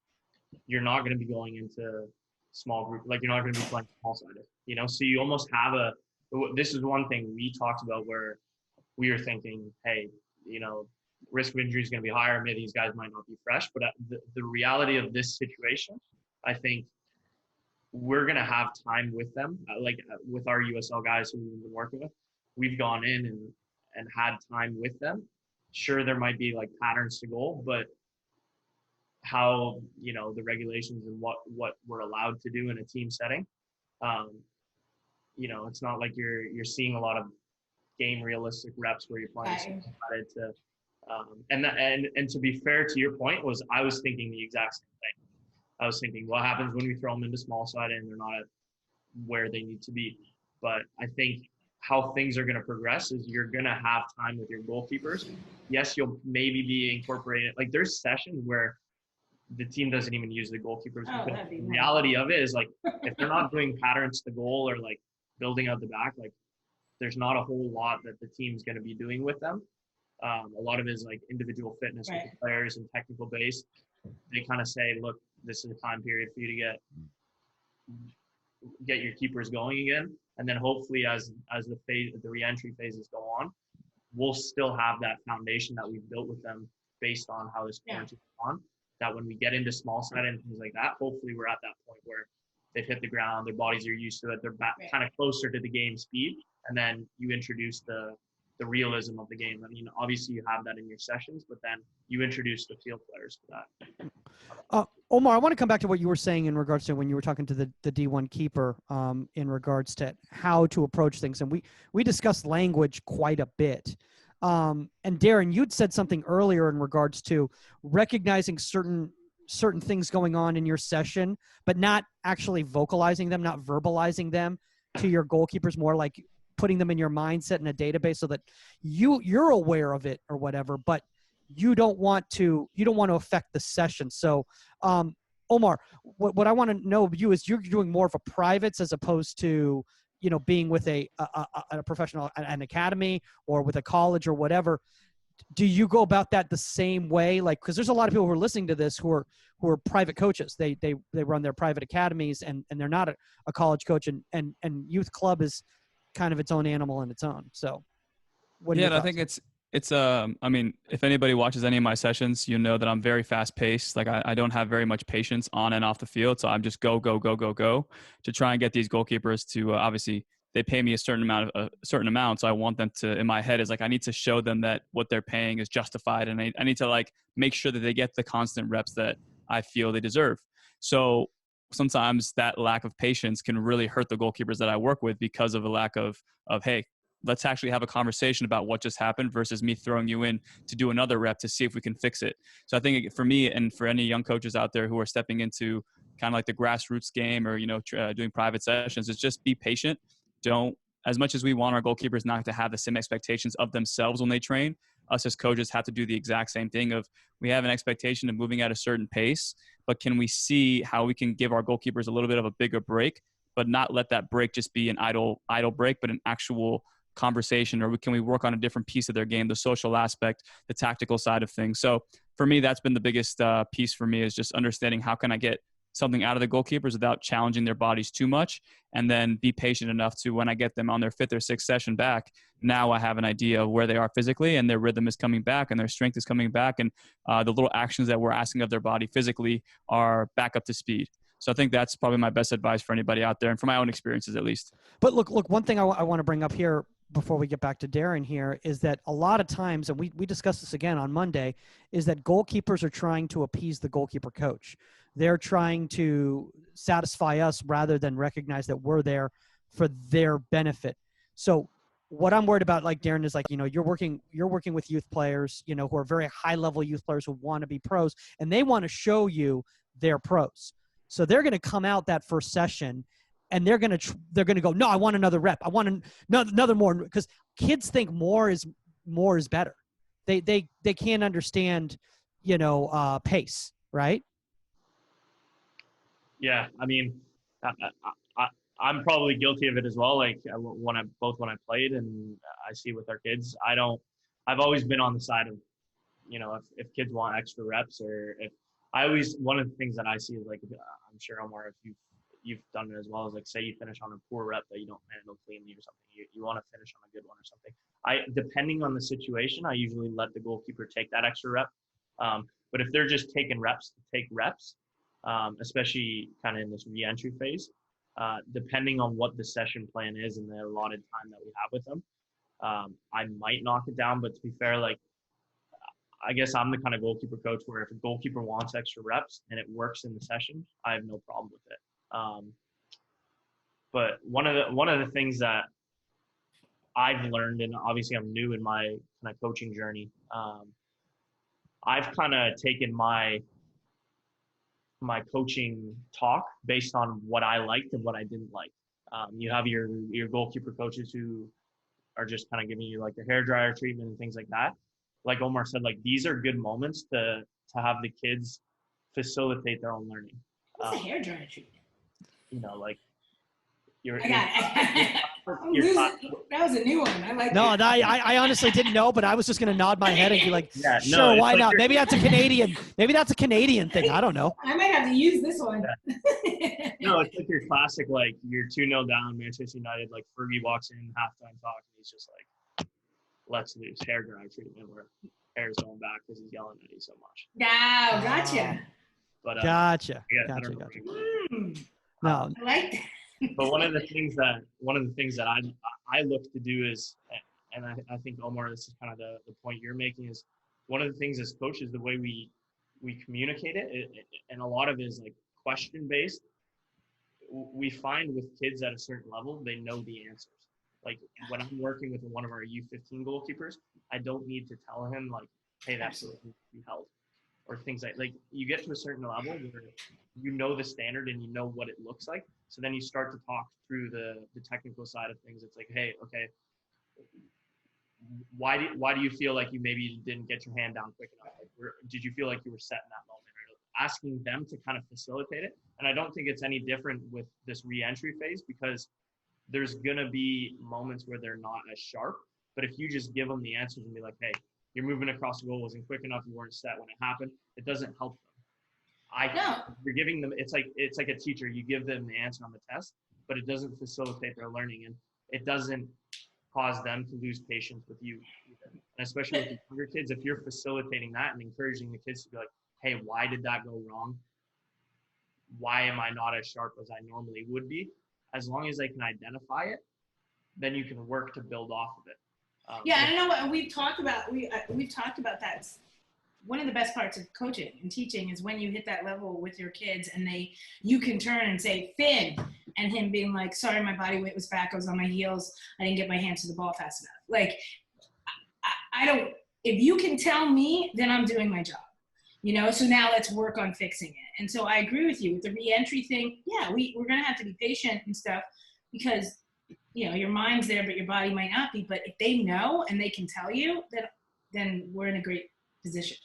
you're not going to be going into small group, you're not going to be playing small sided, so you almost have this is one thing we talked about where we were thinking, hey, risk of injury is going to be higher, maybe these guys might not be fresh, but the reality of this situation, I think we're going to have time with them, with our USL guys who we've been working with. We've gone in and had time with them. Sure, there might be patterns to goal, but how the regulations and what we're allowed to do in a team setting, it's not like you're seeing a lot of game realistic reps where you're playing to and to be fair to your point, I was thinking the exact same thing. I was thinking, what happens when we throw them into small side and they're not at where they need to be? But I think how things are going to progress is you're going to have time with your goalkeepers. Yes, you'll maybe be incorporated. There's sessions where the team doesn't even use the goalkeepers. But the reality of it is if they're not doing patterns to goal or building out the back, there's not a whole lot that the team's going to be doing with them. A lot of it is individual fitness with the players and technical base. They kind of say, look, this is a time period for you to get your keepers going again. And then hopefully as the re-entry phases go on, we'll still have that foundation that we've built with them based on how this quarantine is on. That when we get into small side and things like that, hopefully we're at that point where they've hit the ground, their bodies are used to it, they're back kind of closer to the game speed, and then you introduce the realism of the game. I mean, obviously you have that in your sessions, but then you introduce the field players to that. Omar, I want to come back to what you were saying in regards to when you were talking to the D1 keeper in regards to how to approach things. And we discussed language quite a bit. And Darrin, you'd said something earlier in regards to recognizing certain things going on in your session, but not actually vocalizing them, not verbalizing them to your goalkeepers, more like putting them in your mindset in a database so that you're aware of it or whatever, but you don't want to affect the session. So, Omar, what I want to know of you is you're doing more of a privates as opposed to, being with a professional, an academy or with a college or whatever. Do you go about that the same way? Because there's a lot of people who are listening to this who are private coaches. They run their private academies and they're not a college coach, and youth club is kind of its own animal in its own. So I think it's I mean, if anybody watches any of my sessions, you know that I'm very fast paced. I don't have very much patience on and off the field. So I'm just go to try and get these goalkeepers to obviously they pay me a certain amount. So I want them to, in my head is I need to show them that what they're paying is justified. And I need to make sure that they get the constant reps that I feel they deserve. So sometimes that lack of patience can really hurt the goalkeepers that I work with because of a lack of, hey, let's actually have a conversation about what just happened versus me throwing you in to do another rep to see if we can fix it. So I think for me and for any young coaches out there who are stepping into kind of the grassroots game or, doing private sessions, is just be patient. Don't, as much as we want our goalkeepers not to have the same expectations of themselves when they train, us as coaches have to do the exact same thing of we have an expectation of moving at a certain pace, but can we see how we can give our goalkeepers a little bit of a bigger break, but not let that break just be an idle break, but an actual conversation, or can we work on a different piece of their game, the social aspect, the tactical side of things. So for me, that's been the biggest piece for me, is just understanding how can I get something out of the goalkeepers without challenging their bodies too much, and then be patient enough to, when I get them on their 5th or 6th session back, now I have an idea of where they are physically and their rhythm is coming back and their strength is coming back, and the little actions that we're asking of their body physically are back up to speed. So I think that's probably my best advice for anybody out there, and for my own experiences at least. But look, one thing I want to bring up here before we get back to Darrin here is that a lot of times, and we discussed this again on Monday, is that goalkeepers are trying to appease the goalkeeper coach. they're trying to satisfy us rather than recognize that we're there for their benefit. So what I'm worried about, like Darrin, is like, you know, you're working with youth players, you know, who are very high level youth players who want to be pros, and they want to show you they're pros. So they're going to come out that first session and they're going to go, no, I want another rep. I want another more, because kids think more is better. They can't understand, you know, pace, right? Yeah, I mean, I'm probably guilty of it as well. Like when I played, and I see with our kids, I've always been on the side of, you know, if kids want extra reps, or if one of the things that I see is like, I'm sure Omar, if you've done it as well, is like, say you finish on a poor rep that you don't handle cleanly or something, you want to finish on a good one or something. Depending on the situation, I usually let the goalkeeper take that extra rep. But if they're just taking reps to take reps, especially kind of in this re-entry phase, depending on what the session plan is and the allotted time that we have with them, I might knock it down. But to be fair, like, I guess I'm the kind of goalkeeper coach where if a goalkeeper wants extra reps and it works in the session, I have no problem with it. But one of the things that I've learned, and obviously I'm new in my kind of coaching journey, I've kind of taken my coaching talk based on what I liked and what I didn't like. You have your goalkeeper coaches who are just kind of giving you like the hairdryer treatment and things like that. Like Omar said, like, these are good moments to have the kids facilitate their own learning. What's a hairdryer treatment? You know, like that was a new one. I like. No, I honestly didn't know, but I was just going to nod my head and be like, yeah, sure, no, why like not? Maybe that's a Canadian thing. I don't know. I might have to use this one. Yeah. No, it's like your classic, like, you're 2-0 down, Manchester United, like Fergie walks in, halftime talk, and he's just like, let's lose hair dry treatment where hair's going back because he's yelling at you so much. Yeah, gotcha. But gotcha. No, I like that. But one of the things that I look to do is, and I think, Omar, this is kind of the point you're making, is one of the things as coaches, the way we communicate it, and a lot of it is like question based. We find with kids at a certain level, they know the answers. Like when I'm working with one of our U15 goalkeepers, I don't need to tell him like, hey, that's what needs to be held, or things like you get to a certain level where you know the standard and you know what it looks like. So then you start to talk through the technical side of things. It's like, hey, okay, why do you feel like you maybe didn't get your hand down quick enough? Like, did you feel like you were set in that moment? Or asking them to kind of facilitate it. And I don't think it's any different with this re-entry phase, because there's going to be moments where they're not as sharp. But if you just give them the answers and be like, hey, you're moving across the goal wasn't quick enough, you weren't set when it happened, it doesn't help them. You're giving them, it's like a teacher. You give them the answer on the test, but it doesn't facilitate their learning, and it doesn't cause them to lose patience with you either. And especially with the younger kids, if you're facilitating that and encouraging the kids to be like, hey, why did that go wrong? Why am I not as sharp as I normally would be? As long as they can identify it, then you can work to build off of it. I know what we've talked about that. One of the best parts of coaching and teaching is when you hit that level with your kids and you can turn and say, Finn, and him being like, sorry, my body weight was back. I was on my heels. I didn't get my hands to the ball fast enough. Like, I don't, if you can tell me, then I'm doing my job, you know? So now let's work on fixing it. And so I agree with you with the re-entry thing. Yeah, we're going to have to be patient and stuff, because, you know, your mind's there, but your body might not be. But if they know and they can tell you, then we're in a great position.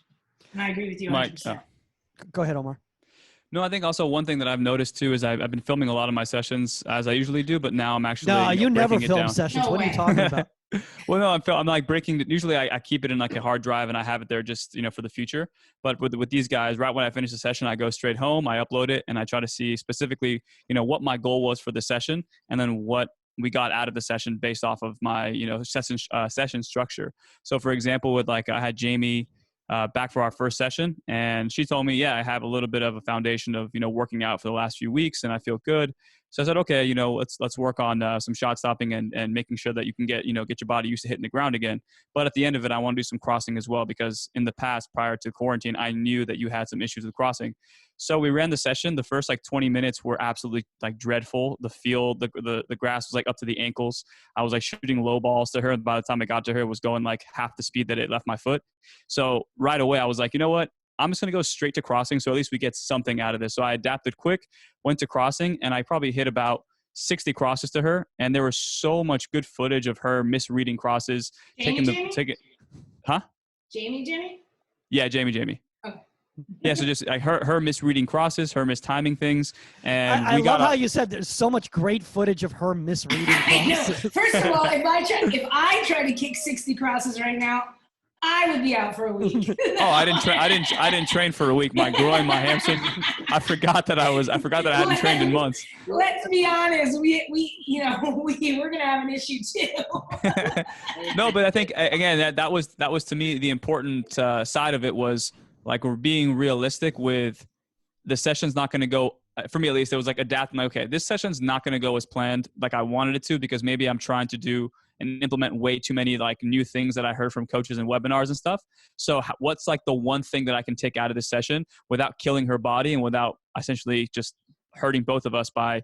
And I agree with you 100%. Go ahead, Omar. No, I think also one thing that I've noticed too is I've been filming a lot of my sessions as I usually do, but now I'm actually you never film down. sessions. No what way. Are you talking about? Well, no, I'm like breaking. Usually I keep it in like a hard drive and I have it there just, you know, for the future. But with these guys, right when I finish the session, I go straight home, I upload it, and I try to see specifically, you know, what my goal was for the session, and then what we got out of the session based off of my, you know, session structure. So for example, with like I had Jamie back for our first session, and she told me, yeah, I have a little bit of a foundation of, you know, working out for the last few weeks and I feel good. So I said, okay, you know, let's work on some shot stopping and making sure that you can get your body used to hitting the ground again. But at the end of it, I want to do some crossing as well, because in the past, prior to quarantine, I knew that you had some issues with crossing. So we ran the session. The first like 20 minutes were absolutely like dreadful. The field, the grass was like up to the ankles. I was like shooting low balls to her. And by the time I got to her, it was going like half the speed that it left my foot. So right away, I was like, you know what? I'm just going to go straight to crossing. So at least we get something out of this. So I adapted quick, went to crossing, and I probably hit about 60 crosses to her. And there was so much good footage of her misreading crosses. Jamie? Huh? Jamie? Yeah, Jamie. Okay. Yeah, so just like her misreading crosses, her mistiming things, and I love how you said there's so much great footage of her misreading crosses. First of all, if I try to kick 60 crosses right now, I would be out for a week. Oh, I didn't train for a week. My groin, my hamstring. I forgot that I hadn't trained in months. Let's be honest. We're gonna have an issue too. No, but I think again that was to me the important side of it was like we're being realistic with the session's not going to go. For me at least, it was like adapting. Like, okay, this session's not going to go as planned, like I wanted it to, because maybe I'm trying to do and implement way too many like new things that I heard from coaches and webinars and stuff. So what's like the one thing that I can take out of this session without killing her body and without essentially just hurting both of us by,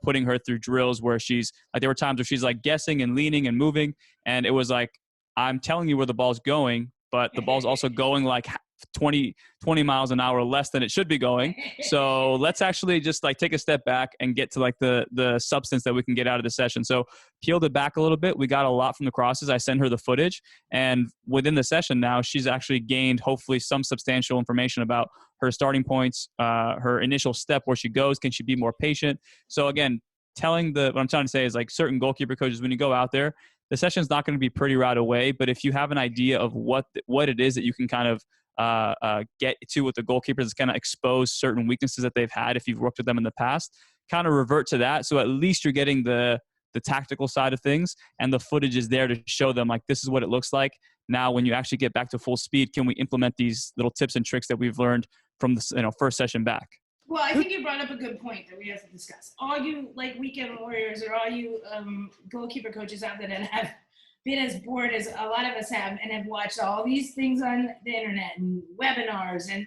putting her through drills where she's like, there were times where she's like guessing and leaning and moving. And it was like, I'm telling you where the ball's going, but the ball's also going like 20 miles an hour less than it should be going. So let's actually just like take a step back and get to like the substance that we can get out of the session. So peeled it back a little bit. We got a lot from the crosses. I sent her the footage, and within the session now, she's actually gained hopefully some substantial information about her starting points, her initial step, where she goes. Can she be more patient? So again, what I'm trying to say is like certain goalkeeper coaches, when you go out there, the session's not going to be pretty right away, but if you have an idea of what it is that you can kind of get to with the goalkeepers, is kind of expose certain weaknesses that they've had if you've worked with them in the past, kind of revert to that. So at least you're getting the tactical side of things, and the footage is there to show them like, this is what it looks like. Now, when you actually get back to full speed, can we implement these little tips and tricks that we've learned from the first session back? Well, I think you brought up a good point that we have to discuss. All you like weekend warriors, or all you goalkeeper coaches out there that have been as bored as a lot of us have, and have watched all these things on the internet and webinars and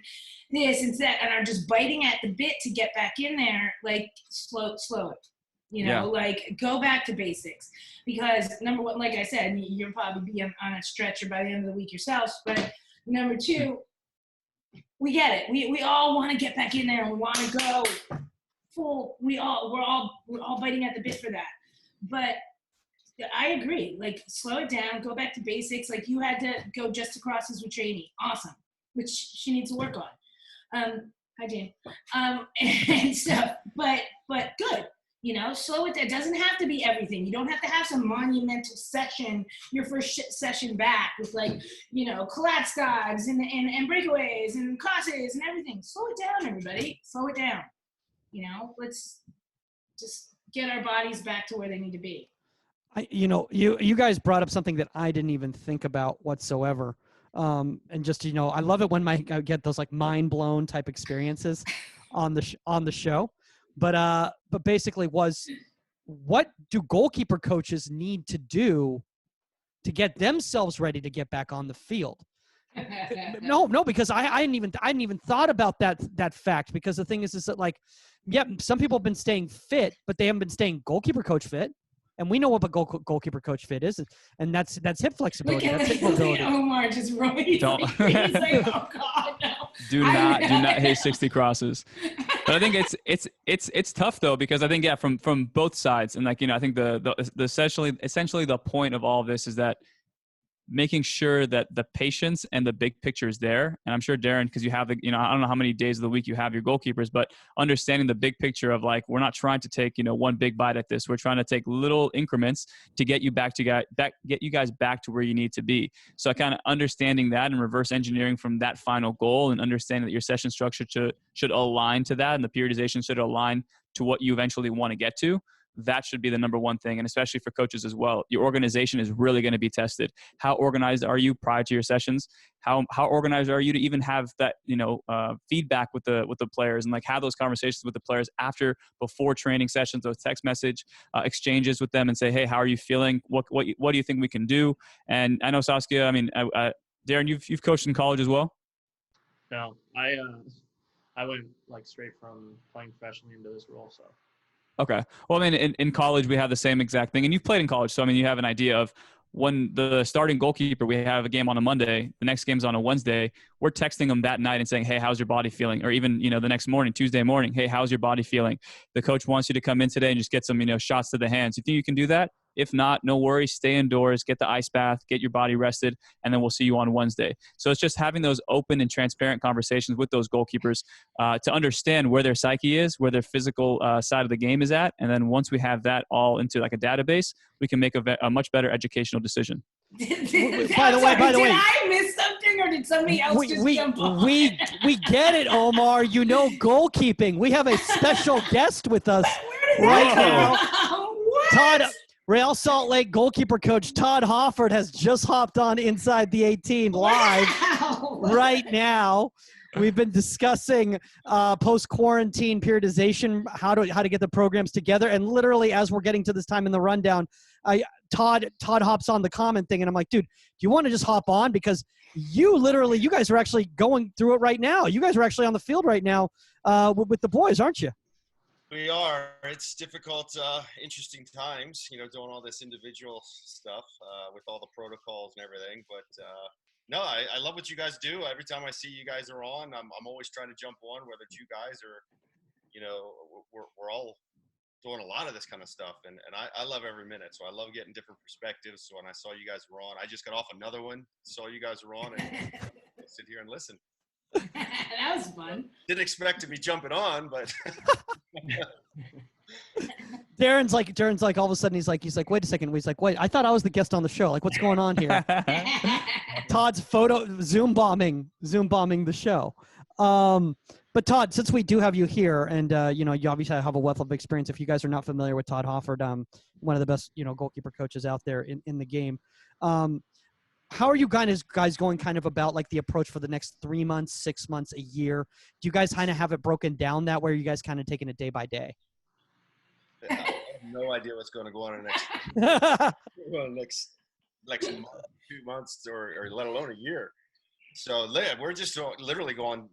this and that, and are just biting at the bit to get back in there, like slow it. Like go back to basics. Because number one, like I said, you'll probably be on a stretcher by the end of the week yourselves. But number two, we get it. We all want to get back in there and we want to go full. We're all biting at the bit for that. But I agree. Like, slow it down. Go back to basics. Like, you had to go just to crosses with Janie. Awesome. Which she needs to work on. Hi, Jane. And stuff. But good. Slow it down. It doesn't have to be everything. You don't have to have some monumental session, your first session back with like, collapse dives and breakaways and crosses and everything. Slow it down, everybody. Slow it down. Let's just get our bodies back to where they need to be. You guys brought up something that I didn't even think about whatsoever. And just, I love it when I get those like mind blown type experiences on the show. But basically what do goalkeeper coaches need to do to get themselves ready to get back on the field? No, because I hadn't even thought about that fact, because the thing is that like, some people have been staying fit, but they haven't been staying goalkeeper coach fit. And we know what a goalkeeper coach fit is, and that's hip flexibility. That's hip mobility. Omar just rolling. Don't. He's like, oh God, no. Do not hit 60 crosses. But I think it's tough though, because I think from both sides, and like I think the essentially the point of all of this is that making sure that the patience and the big picture is there. And I'm sure, Darrin, because you have I don't know how many days of the week you have your goalkeepers, but understanding the big picture of like, we're not trying to take, one big bite at this. We're trying to take little increments to get you get you guys back to where you need to be. So I kind of understanding that and reverse engineering from that final goal, and understanding that your session structure should align to that, and the periodization should align to what you eventually want to get to. that should be the number one thing. And especially for coaches as well, your organization is really going to be tested. How organized are you prior to your sessions? How organized are you to even have that, feedback with the players, and like have those conversations with the players before training sessions, those text message exchanges with them, and say, hey, how are you feeling? What do you think we can do? And I know, Saskia, Darrin, you've coached in college as well? No, I went like straight from playing professionally into this role. So. Okay. Well, in college, we have the same exact thing. And you've played in college. So, you have an idea of when the starting goalkeeper, we have a game on a Monday, the next game's on a Wednesday, we're texting them that night and saying, hey, how's your body feeling? Or even, the next morning, Tuesday morning, hey, how's your body feeling? The coach wants you to come in today and just get some, shots to the hands. You think you can do that? If not, no worries. Stay indoors, get the ice bath, get your body rested, and then we'll see you on Wednesday. So it's just having those open and transparent conversations with those goalkeepers to understand where their psyche is, where their physical side of the game is at. And then once we have that all into like a database, we can make a much better educational decision. By the way, did I miss something, or did somebody else jump on? We get it, Omar. Goalkeeping. We have a special guest with us right now. What? Todd, Real Salt Lake goalkeeper coach Todd Hoffard has just hopped on Inside the 18 live right now. We've been discussing post-quarantine periodization, how to get the programs together, and literally as we're getting to this time in the rundown, Todd hops on the comment thing, and I'm like, dude, do you want to just hop on? Because you guys are actually going through it right now. You guys are actually on the field right now with the boys, aren't you? We are. It's difficult, interesting times, doing all this individual stuff with all the protocols and everything. But no, I love what you guys do. Every time I see you guys are on, I'm always trying to jump on, whether it's you guys or, we're all doing a lot of this kind of stuff. And I love every minute. So I love getting different perspectives. So when I saw you guys were on, I just got off another one, saw you guys were on, and I sit here and listen. That was fun. Didn't expect to be jumping on, but Darrin's like all of a sudden he's like wait a second. He's like, wait, I thought I was the guest on the show. Like, what's going on here? Todd's Zoom bombing the show. But Todd, since we do have you here, and you obviously have a wealth of experience. If you guys are not familiar with Todd Hoffard, one of the best goalkeeper coaches out there in the game. How are you guys going kind of about like the approach for the next 3 months, 6 months, a year? Do you guys kind of have it broken down that way, or are you guys kind of taking it day by day? I have no idea what's going to go on in the next month, 2 months, or let alone a year. So we're just literally going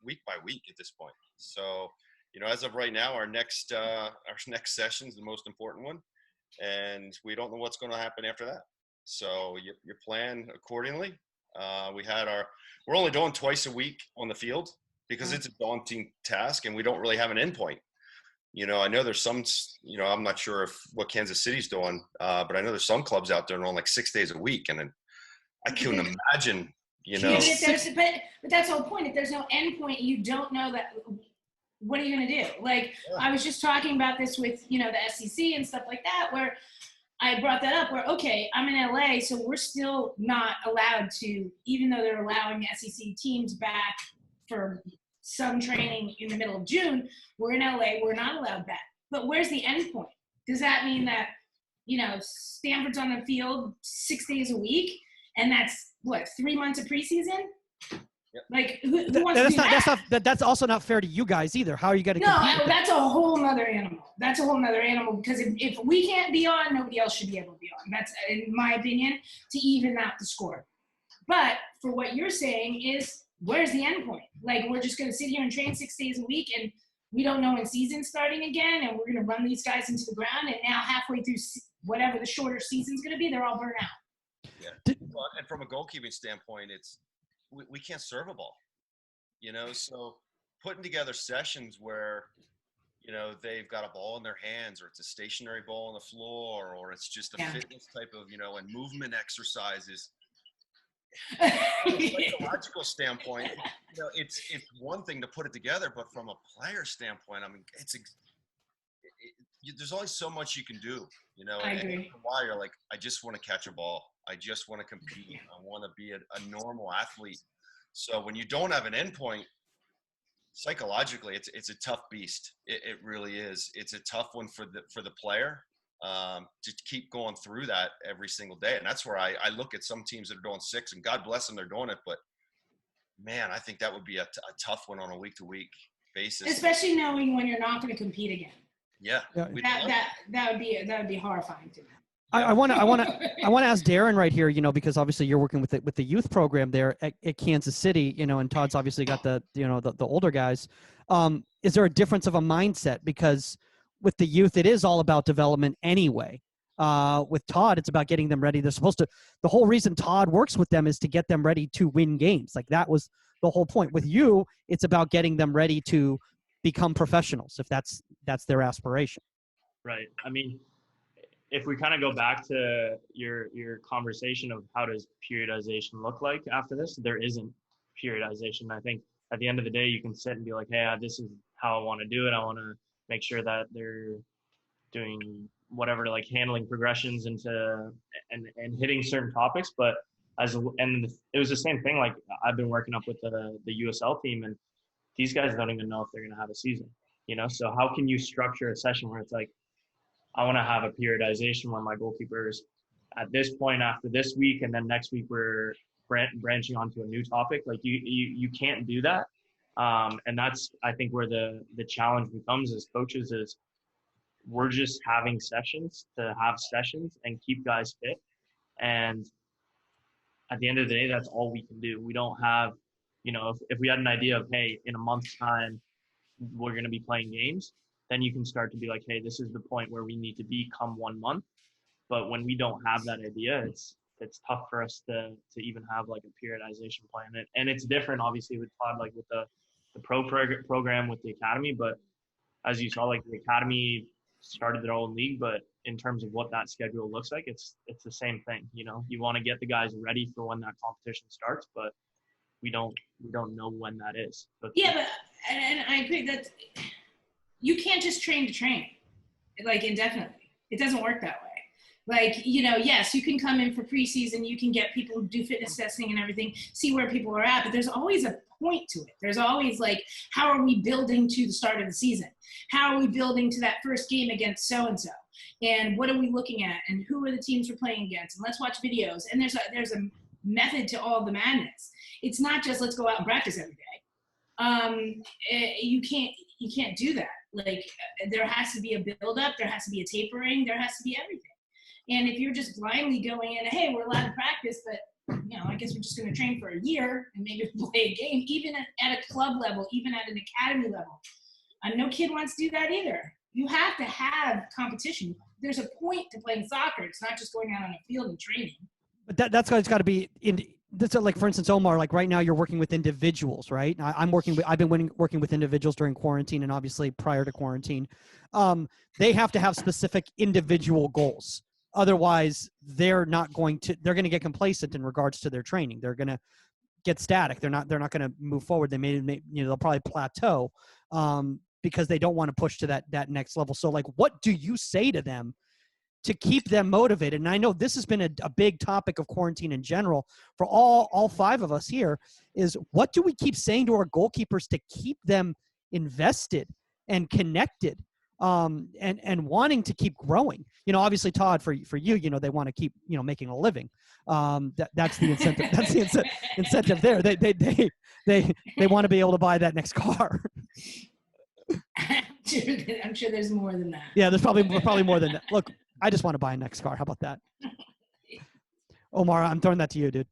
week by week at this point. So, as of right now, our next session is the most important one, and we don't know what's going to happen after that. So you plan accordingly. We're only doing twice a week on the field because it's a daunting task, and we don't really have an endpoint. I know there's some, I'm not sure what Kansas City's doing, but I know there's some clubs out there on like 6 days a week, and then I couldn't imagine, But that's the whole point. If there's no endpoint, you don't know that. What are you going to do? Like, I was just talking about this with, the SEC and stuff like that, where I brought that up where, okay, I'm in LA, so we're still not allowed to, even though they're allowing SEC teams back for some training in the middle of June, we're in LA, we're not allowed back. But where's the end point? Does that mean that, Stanford's on the field 6 days a week, and that's, 3 months of preseason? Yep. Like, who wants to do that? That's also not fair to you guys either. How are you going to compete? No, that's a whole nother animal. That's a whole nother animal, because if we can't be on, nobody else should be able to be on. That's, in my opinion, to even out the score. But for what you're saying is, where's the end point? Like, we're just going to sit here and train 6 days a week, and we don't know when season's starting again, and we're going to run these guys into the ground, and now halfway through whatever the shorter season's going to be, they're all burnt out. Yeah. And from a goalkeeping standpoint, we can't serve a ball, so putting together sessions where, they've got a ball in their hands, or it's a stationary ball on the floor, or it's just a fitness type of, and movement exercises. From a psychological standpoint, it's one thing to put it together, but from a player standpoint, there's only so much you can do, I agree. And why you're like, I just want to catch a ball. I just want to compete. I want to be a normal athlete. So when you don't have an endpoint, psychologically, it's a tough beast. It really is. It's a tough one for the player to keep going through that every single day. And that's where I look at some teams that are doing 6, and God bless them, they're doing it. But man, I think that would be a tough one on a week-to-week basis. Especially knowing when you're not going to compete again. Yeah. That would be horrifying to me. I want to ask Darrin right here, because obviously you're working with the youth program there at Kansas City, and Todd's obviously got the older guys. Is there a difference of a mindset? Because with the youth, it is all about development anyway. With Todd, it's about getting them ready. The whole reason Todd works with them is to get them ready to win games. Like that was the whole point. With you, it's about getting them ready to become professionals, if that's their aspiration. Right. I mean, if we kind of go back to your conversation of how does periodization look like after this, there isn't periodization. I think at the end of the day, you can sit and be like, hey, this is how I want to do it. I want to make sure that they're doing whatever, like handling progressions into and hitting certain topics. But and it was the same thing. Like I've been working up with the USL team, and these guys don't even know if they're going to have a season, So how can you structure a session where it's like, I want to have a periodization where my goalkeepers at this point after this week, and then next week we're branching onto a new topic. Like you can't do that. And that's, I think, where the challenge becomes as coaches is we're just having sessions to have sessions and keep guys fit. And at the end of the day, that's all we can do. We don't have, if we had an idea of, hey, in a month's time, we're going to be playing games, then you can start to be like, hey, this is the point where we need to be come 1 month. But when we don't have that idea, it's tough for us to even have like a periodization plan. And it's different, obviously, with Todd, like with the pro program with the academy. But as you saw, like the academy started their own league, but in terms of what that schedule looks like, it's the same thing. You want to get the guys ready for when that competition starts, but we don't know when that is. But and I agree that you can't just train to train, like indefinitely. It doesn't work that way. Like, yes, you can come in for preseason, you can get people who do fitness testing and everything, see where people are at, but there's always a point to it. There's always like, how are we building to the start of the season? How are we building to that first game against so-and-so? And what are we looking at? And who are the teams we're playing against? And let's watch videos. And there's a method to all the madness. It's not just let's go out and practice every day. You can't do that. Like there has to be a build-up, there has to be a tapering, there has to be everything. And if you're just blindly going in, hey, we're allowed to practice, but I guess we're just going to train for a year and maybe play a game, even at a club level, even at an academy level. No kid wants to do that either. You have to have competition. There's a point to playing soccer. It's not just going out on a field and training. But that's got to be in. That's like, for instance, Omar, like right now you're working with individuals, right? I've been working with individuals during quarantine and obviously prior to quarantine. They have to have specific individual goals. Otherwise, they're going to get complacent in regards to their training. They're going to get static. They're not going to move forward. They'll probably plateau because they don't want to push to that next level. So like, what do you say to them to keep them motivated? And I know this has been a big topic of quarantine in general for all 5 of us here, is what do we keep saying to our goalkeepers to keep them invested and connected and wanting to keep growing? Obviously, Todd, for you, they want to keep, making a living. That's the incentive. That's the incentive there. They want to be able to buy that next car. I'm sure there's more than that. Yeah, there's probably more than that. Look, I just want to buy a next car. How about that? Omar, I'm throwing that to you, dude.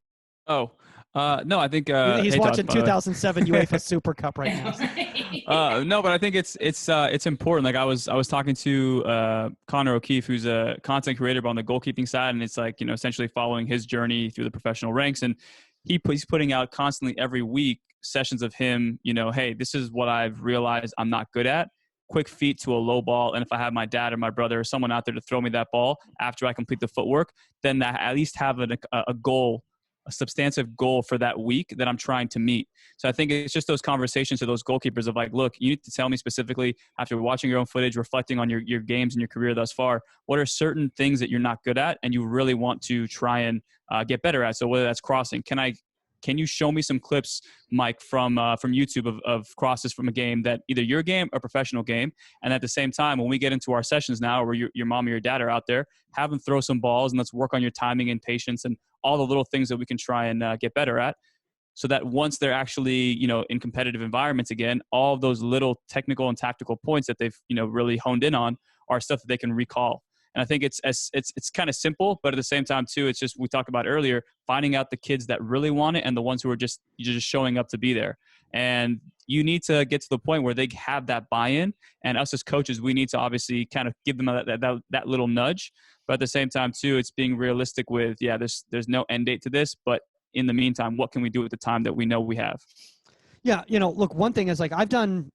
Oh, no, I think he's watching Todd, 2007 UEFA Super Cup right now. No, but I think it's important. Like I was talking to Connor O'Keefe, who's a content creator on the goalkeeping side, and it's like essentially following his journey through the professional ranks, and he's putting out constantly every week sessions of him. Hey, this is what I've realized I'm not good at. Quick feet to a low ball, and if I have my dad or my brother or someone out there to throw me that ball after I complete the footwork, then I at least have a goal, a substantive goal for that week that I'm trying to meet. So I think it's just those conversations to those goalkeepers of like, look, you need to tell me specifically after watching your own footage, reflecting on your games and your career thus far, what are certain things that you're not good at and you really want to try and get better at? So whether that's crossing, can I can you show me some clips, Mike, from YouTube of crosses from a game, that either your game or professional game? And at the same time, when we get into our sessions now, where your mom or your dad are out there, have them throw some balls, and let's work on your timing and patience and all the little things that we can try and get better at. So that once they're actually, in competitive environments again, all of those little technical and tactical points that they've, really honed in on are stuff that they can recall. And I think it's kind of simple, but at the same time too, it's just, we talked about earlier, finding out the kids that really want it and the ones who are just showing up to be there. And you need to get to the point where they have that buy-in, and us as coaches, we need to obviously kind of give them that little nudge. But at the same time too, it's being realistic with, there's no end date to this, but in the meantime, what can we do with the time that we know we have? Yeah. Look, one thing is, like, I've done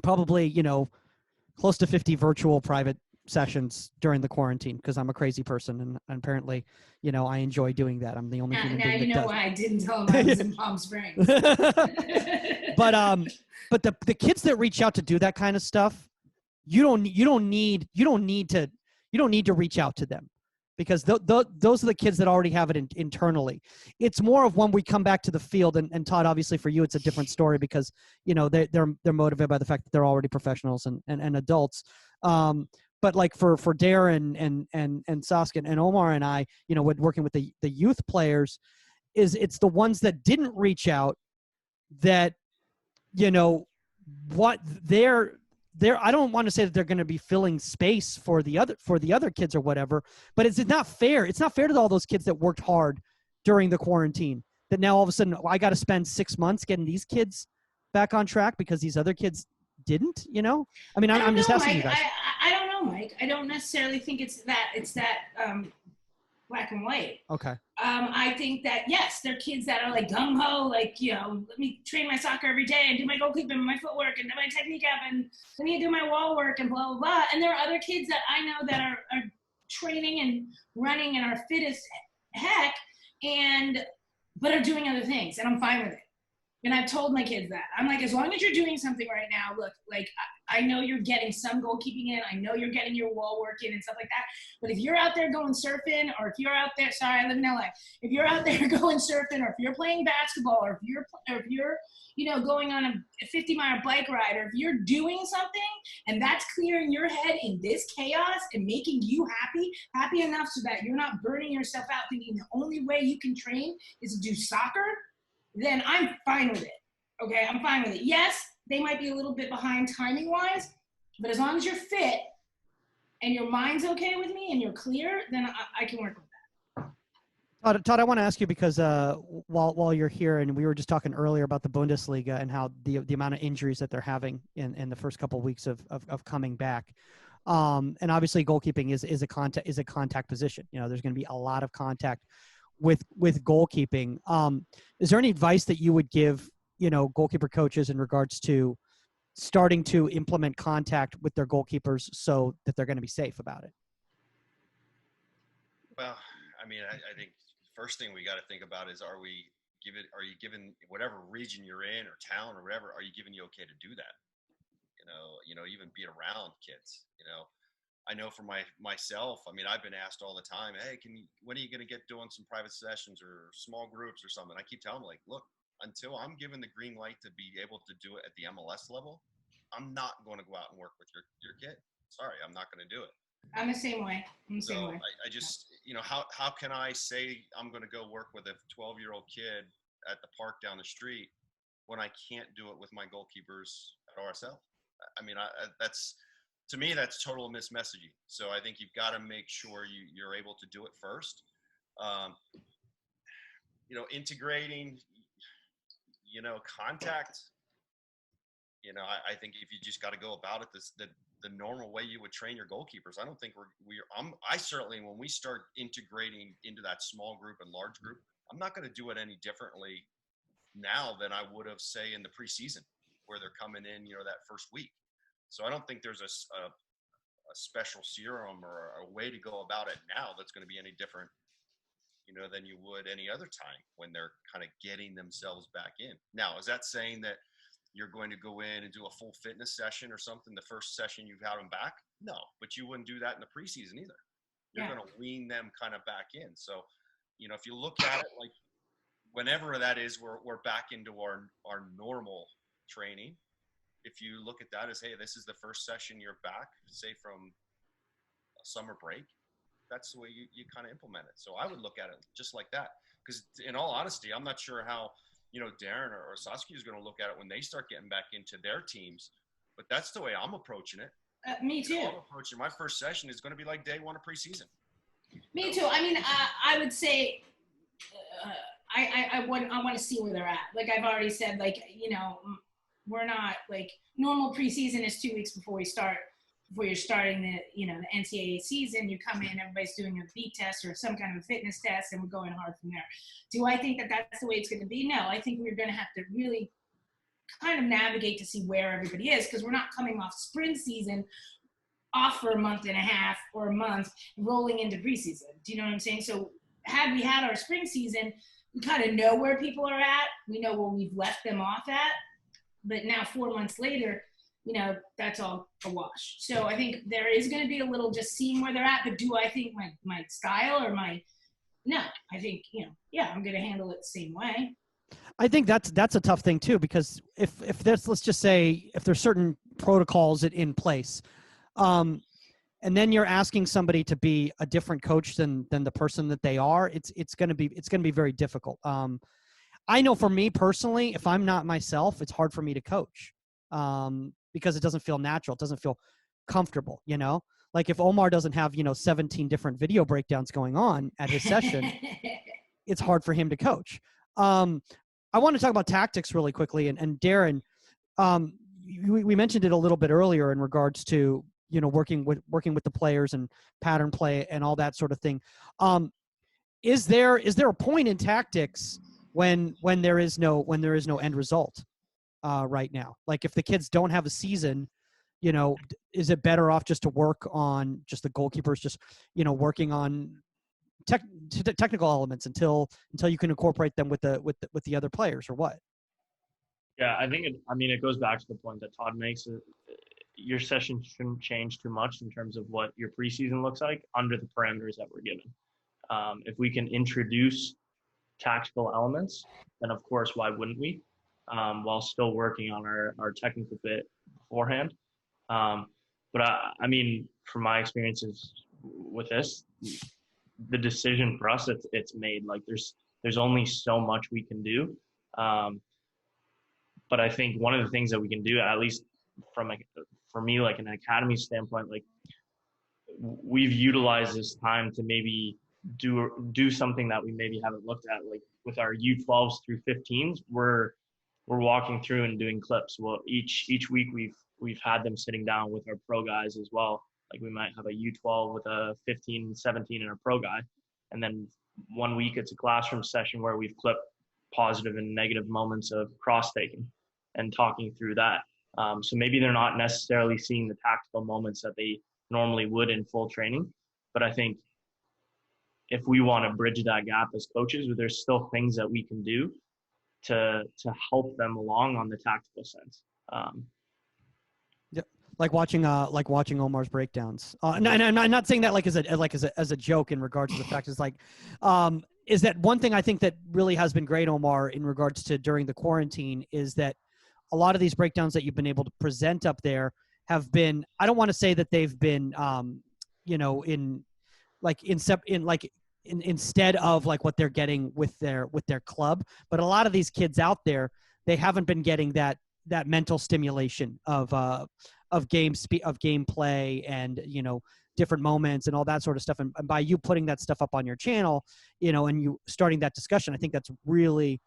probably, close to 50 virtual private sessions during the quarantine, because I'm a crazy person, and apparently, I enjoy doing that. I'm the only human being that you know does. why I didn't tell him I was in Palm Springs. But the kids that reach out to do that kind of stuff, you don't need to reach out to them, because those are the kids that already have it internally. It's more of when we come back to the field, and Todd, obviously for you, it's a different story, because they're motivated by the fact that they're already professionals and adults. But like for Darrin and Saskia and Omar and I, working with the youth players, it's the ones that didn't reach out that, what they're I don't want to say that they're going to be filling space for the other kids or whatever, but it's not fair. It's not fair to all those kids that worked hard during the quarantine, that now all of a sudden I got to spend 6 months getting these kids back on track because these other kids didn't, I mean, I'm just asking Mike, you guys. I don't know, Mike. I don't necessarily think it's that black and white. Okay. I think that, yes, there are kids that are like gung-ho, like, let me train my soccer every day and do my goalkeeping and my footwork and my technique up and let me do my wall work and blah, blah, blah. And there are other kids that I know that are training and running and are fit as heck, but are doing other things, and I'm fine with it. And I've told my kids that. I'm like, as long as you're doing something right now, look, like, I know you're getting some goalkeeping in. I know you're getting your wall work in and stuff like that. But if you're out there going surfing, or if you're out there, sorry, I live in LA. If you're out there going surfing, or if you're playing basketball, or if you're going on a 50-mile bike ride, or if you're doing something and that's clearing your head in this chaos and making you happy enough so that you're not burning yourself out thinking the only way you can train is to do soccer, then I'm fine with it. Okay, I'm fine with it. Yes, they might be a little bit behind timing-wise, but as long as you're fit and your mind's okay with me and you're clear, then I can work with that. Todd, I want to ask you, because while you're here, and we were just talking earlier about the Bundesliga and how the amount of injuries that they're having in the first couple of weeks of coming back. And obviously goalkeeping is a contact position. There's going to be a lot of contact with goalkeeping. Is there any advice that you would give, goalkeeper coaches in regards to starting to implement contact with their goalkeepers so that they're going to be safe about it? Well, I mean, I think first thing we got to think about is, are you given whatever region you're in or town or whatever, are you given the okay to do that? Even be around kids, I know for myself, I mean, I've been asked all the time, hey, when are you going to get doing some private sessions or small groups or something? I keep telling them, like, look, until I'm given the green light to be able to do it at the MLS level, I'm not going to go out and work with your kid. Sorry, I'm not going to do it. I'm the same way. I just, how can I say I'm going to go work with a 12-year-old kid at the park down the street when I can't do it with my goalkeepers at RSL? I mean, to me, that's total mismessaging. So I think you've got to make sure you're able to do it first. Integrating, contact. I think if you just got to go about it the normal way you would train your goalkeepers, I don't think I certainly, when we start integrating into that small group and large group, I'm not going to do it any differently now than I would have, say, in the preseason where they're coming in, that first week. So I don't think there's a special serum or a way to go about it now that's going to be any different, than you would any other time when they're kind of getting themselves back in. Now, is that saying that you're going to go in and do a full fitness session or something the first session you've had them back? No, but you wouldn't do that in the preseason either. You're going to wean them kind of back in. So, if you look at it like whenever that is, we're back into our normal training. If you look at that as, hey, this is the first session you're back, say from a summer break, that's the way you kind of implement it. So I would look at it just like that. Because in all honesty, I'm not sure how, Darrin or Saskia is going to look at it when they start getting back into their teams. But that's the way I'm approaching it. Me too. I'm approaching my first session is going to be like day one of preseason. Me too. I mean, I would say I want to see where they're at. Like I've already said, like, we're not like normal preseason is 2 weeks before you're starting the NCAA season. You come in, everybody's doing a beat test or some kind of a fitness test, and we're going hard from there. Do I think that that's the way it's going to be? No, I think we're going to have to really kind of navigate to see where everybody is, because we're not coming off spring season off for a month and a half or a month rolling into preseason. Do you know what I'm saying? So had we had our spring season, we kind of know where people are at. We know where we've left them off at. But now 4 months later, that's all a wash. So I think there is going to be a little just seeing where they're at. But do I think my style or no, I think, I'm going to handle it the same way. I think that's a tough thing too, because if there's, let's just say, if there's certain protocols in place, and then you're asking somebody to be a different coach than the person that they are, it's going to be very difficult. I know for me personally, if I'm not myself, it's hard for me to coach, because it doesn't feel natural. It doesn't feel comfortable, like if Omar doesn't have, 17 different video breakdowns going on at his session, it's hard for him to coach. I want to talk about tactics really quickly. And Darrin, we mentioned it a little bit earlier in regards to, working with the players and pattern play and all that sort of thing. Is there a point in tactics when there is no end result right now? Like if the kids don't have a season, is it better off just to work on just the goalkeepers, just, working on technical elements until you can incorporate them with the other players, or what? Yeah, I think it goes back to the point that Todd makes. Your session shouldn't change too much in terms of what your preseason looks like under the parameters that we're given. If we can introduce tactical elements, then of course, why wouldn't we? While still working on our technical bit beforehand. But from my experiences with this, the decision for us, it's made. Like there's only so much we can do. But I think one of the things that we can do, at least for me, like an academy standpoint, like we've utilized this time to maybe do something that we maybe haven't looked at. Like with our U12s through 15s, we're walking through and doing clips. Well, each week we've had them sitting down with our pro guys as well. Like we might have a U12 with a 15, 17 and a pro guy. And then 1 week it's a classroom session where we've clipped positive and negative moments of cross-taking and talking through that. So maybe they're not necessarily seeing the tactical moments that they normally would in full training. But I think if we want to bridge that gap as coaches, there's still things that we can do to help them along on the tactical sense. Like watching Omar's breakdowns. And I'm not saying that as a joke in regards to the fact is is that one thing I think that really has been great, Omar, in regards to during the quarantine, is that a lot of these breakdowns that you've been able to present up there have been, I don't want to say that they've been, instead of like what they're getting with their club, but a lot of these kids out there, they haven't been getting that mental stimulation of gameplay and, different moments and all that sort of stuff. And by you putting that stuff up on your channel, and you starting that discussion, I think that's really,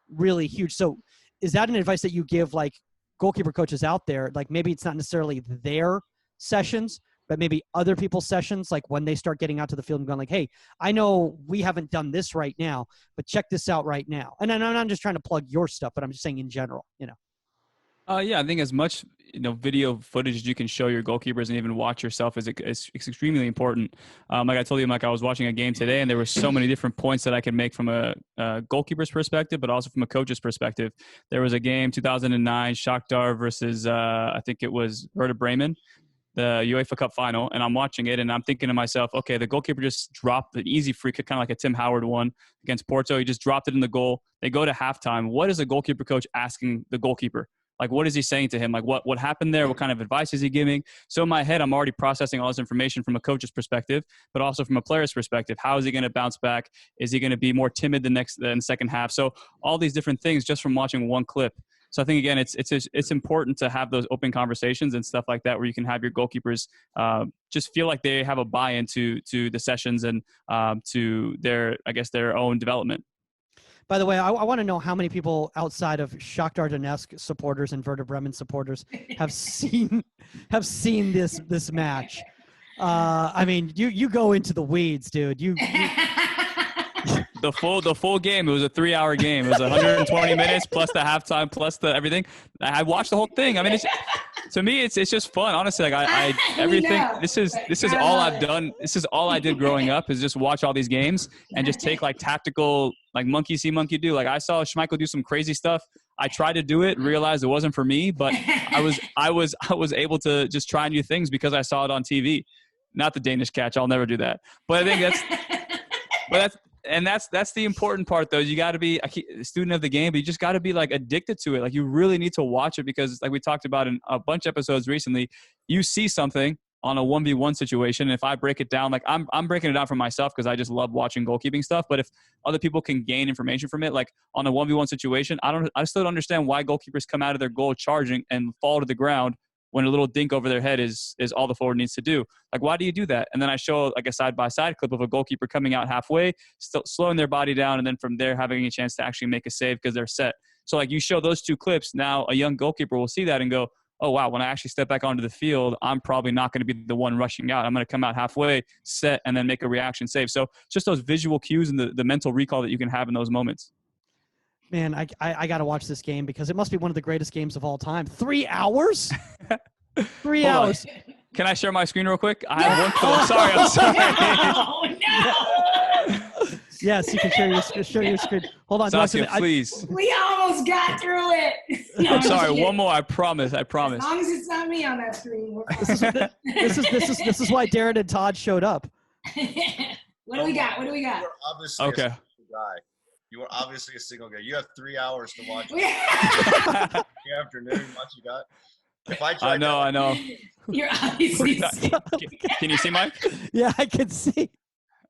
really huge. So is that an advice that you give like goalkeeper coaches out there? Like maybe it's not necessarily their sessions, but maybe other people's sessions, like when they start getting out to the field and going like, hey, I know we haven't done this right now, but check this out right now. And I'm not just trying to plug your stuff, but I'm just saying in general, Yeah, I think as much video footage as you can show your goalkeepers and even watch yourself is extremely important. Like I told you, I was watching a game today, and there were so many different points that I could make from a goalkeeper's perspective, but also from a coach's perspective. There was a game 2009 Shakhtar versus I think it was Werder Bremen, the UEFA Cup final, and I'm watching it, and I'm thinking to myself, okay, the goalkeeper just dropped an easy free kick, kind of like a Tim Howard one against Porto. He just dropped it in the goal. They go to halftime. What is a goalkeeper coach asking the goalkeeper? Like, what is he saying to him? Like, what happened there? What kind of advice is he giving? So in my head, I'm already processing all this information from a coach's perspective, but also from a player's perspective. How is he going to bounce back? Is he going to be more timid in the second half? So all these different things just from watching one clip. So I think, again, it's important to have those open conversations and stuff like that, where you can have your goalkeepers just feel like they have a buy-in to the sessions and to their own development. By the way, I want to know how many people outside of Shakhtar Donetsk supporters and Werder Bremen supporters have seen this match. I mean, you go into the weeds, dude. The full game. It was a 3-hour game. It was 120 minutes plus the halftime plus the everything. I watched the whole thing. I mean, to me, it's just fun. Honestly, like I everything. This is all I've done. This is all I did growing up, is just watch all these games and just take like tactical, like monkey see, monkey do. Like I saw Schmeichel do some crazy stuff. I tried to do it, realized it wasn't for me, but I was able to just try new things because I saw it on TV. Not the Danish catch. I'll never do that. But I think that's the important part, though. You got to be a student of the game, but you just got to be like addicted to it. Like you really need to watch it, because like we talked about in a bunch of episodes recently, you see something on a 1v1 situation. And if I break it down, like I'm breaking it down for myself because I just love watching goalkeeping stuff. But if other people can gain information from it, like on a 1v1 situation, I still don't understand why goalkeepers come out of their goal charging and fall to the ground when a little dink over their head is all the forward needs to do. Like, why do you do that? And then I show like a side-by-side clip of a goalkeeper coming out halfway, still slowing their body down, and then from there having a chance to actually make a save because they're set. So like you show those two clips, now a young goalkeeper will see that and go, oh, wow, when I actually step back onto the field, I'm probably not going to be the one rushing out. I'm going to come out halfway, set, and then make a reaction save. So just those visual cues and the mental recall that you can have in those moments. Man, I got to watch this game because it must be one of the greatest games of all time. 3 hours? 3 hours. Can I share my screen real quick? I have one. I'm sorry. No. Yes, you can share your screen. Hold on. Saskia, please. We almost got through it. No, I'm sorry. One more. I promise. As long as it's not me on that screen. This is why Darrin and Todd showed up. What do we got? Okay. You are obviously a single guy. You have 3 hours to watch the afternoon. What you got? If I know. You're obviously. Can you see, Mike? Yeah, I can see.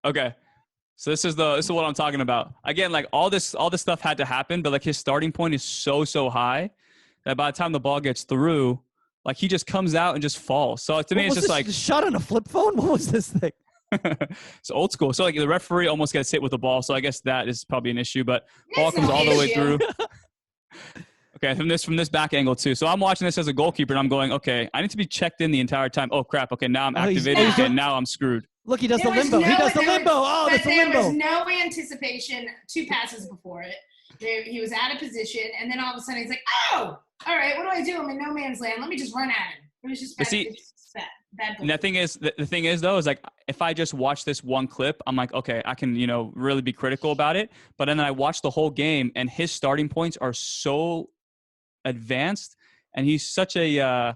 Okay. So this is what I'm talking about. Again, like all this stuff had to happen, but like his starting point is so high that by the time the ball gets through, like he just comes out and just falls. So to me, it's just like shot on a flip phone. What was this thing? It's old school. So like the referee almost gets hit with the ball. So I guess that is probably an issue, but ball comes all the way through. Okay, from this back angle too. So I'm watching this as a goalkeeper and I'm going, okay, I need to be checked in the entire time. Oh crap. Okay, now I'm activated and now I'm screwed. Look, he does the limbo. He does the limbo. Oh, that's the limbo. There was no anticipation 2 passes before it. He was out of position, and then all of a sudden he's like, oh, all right, what do I do? I'm in no man's land. Let me just run at him. It was just bad. And the thing is though, is like if I just watch this one clip, I'm like, okay, I can, really be critical about it. But then I watch the whole game and his starting points are so advanced and he's such a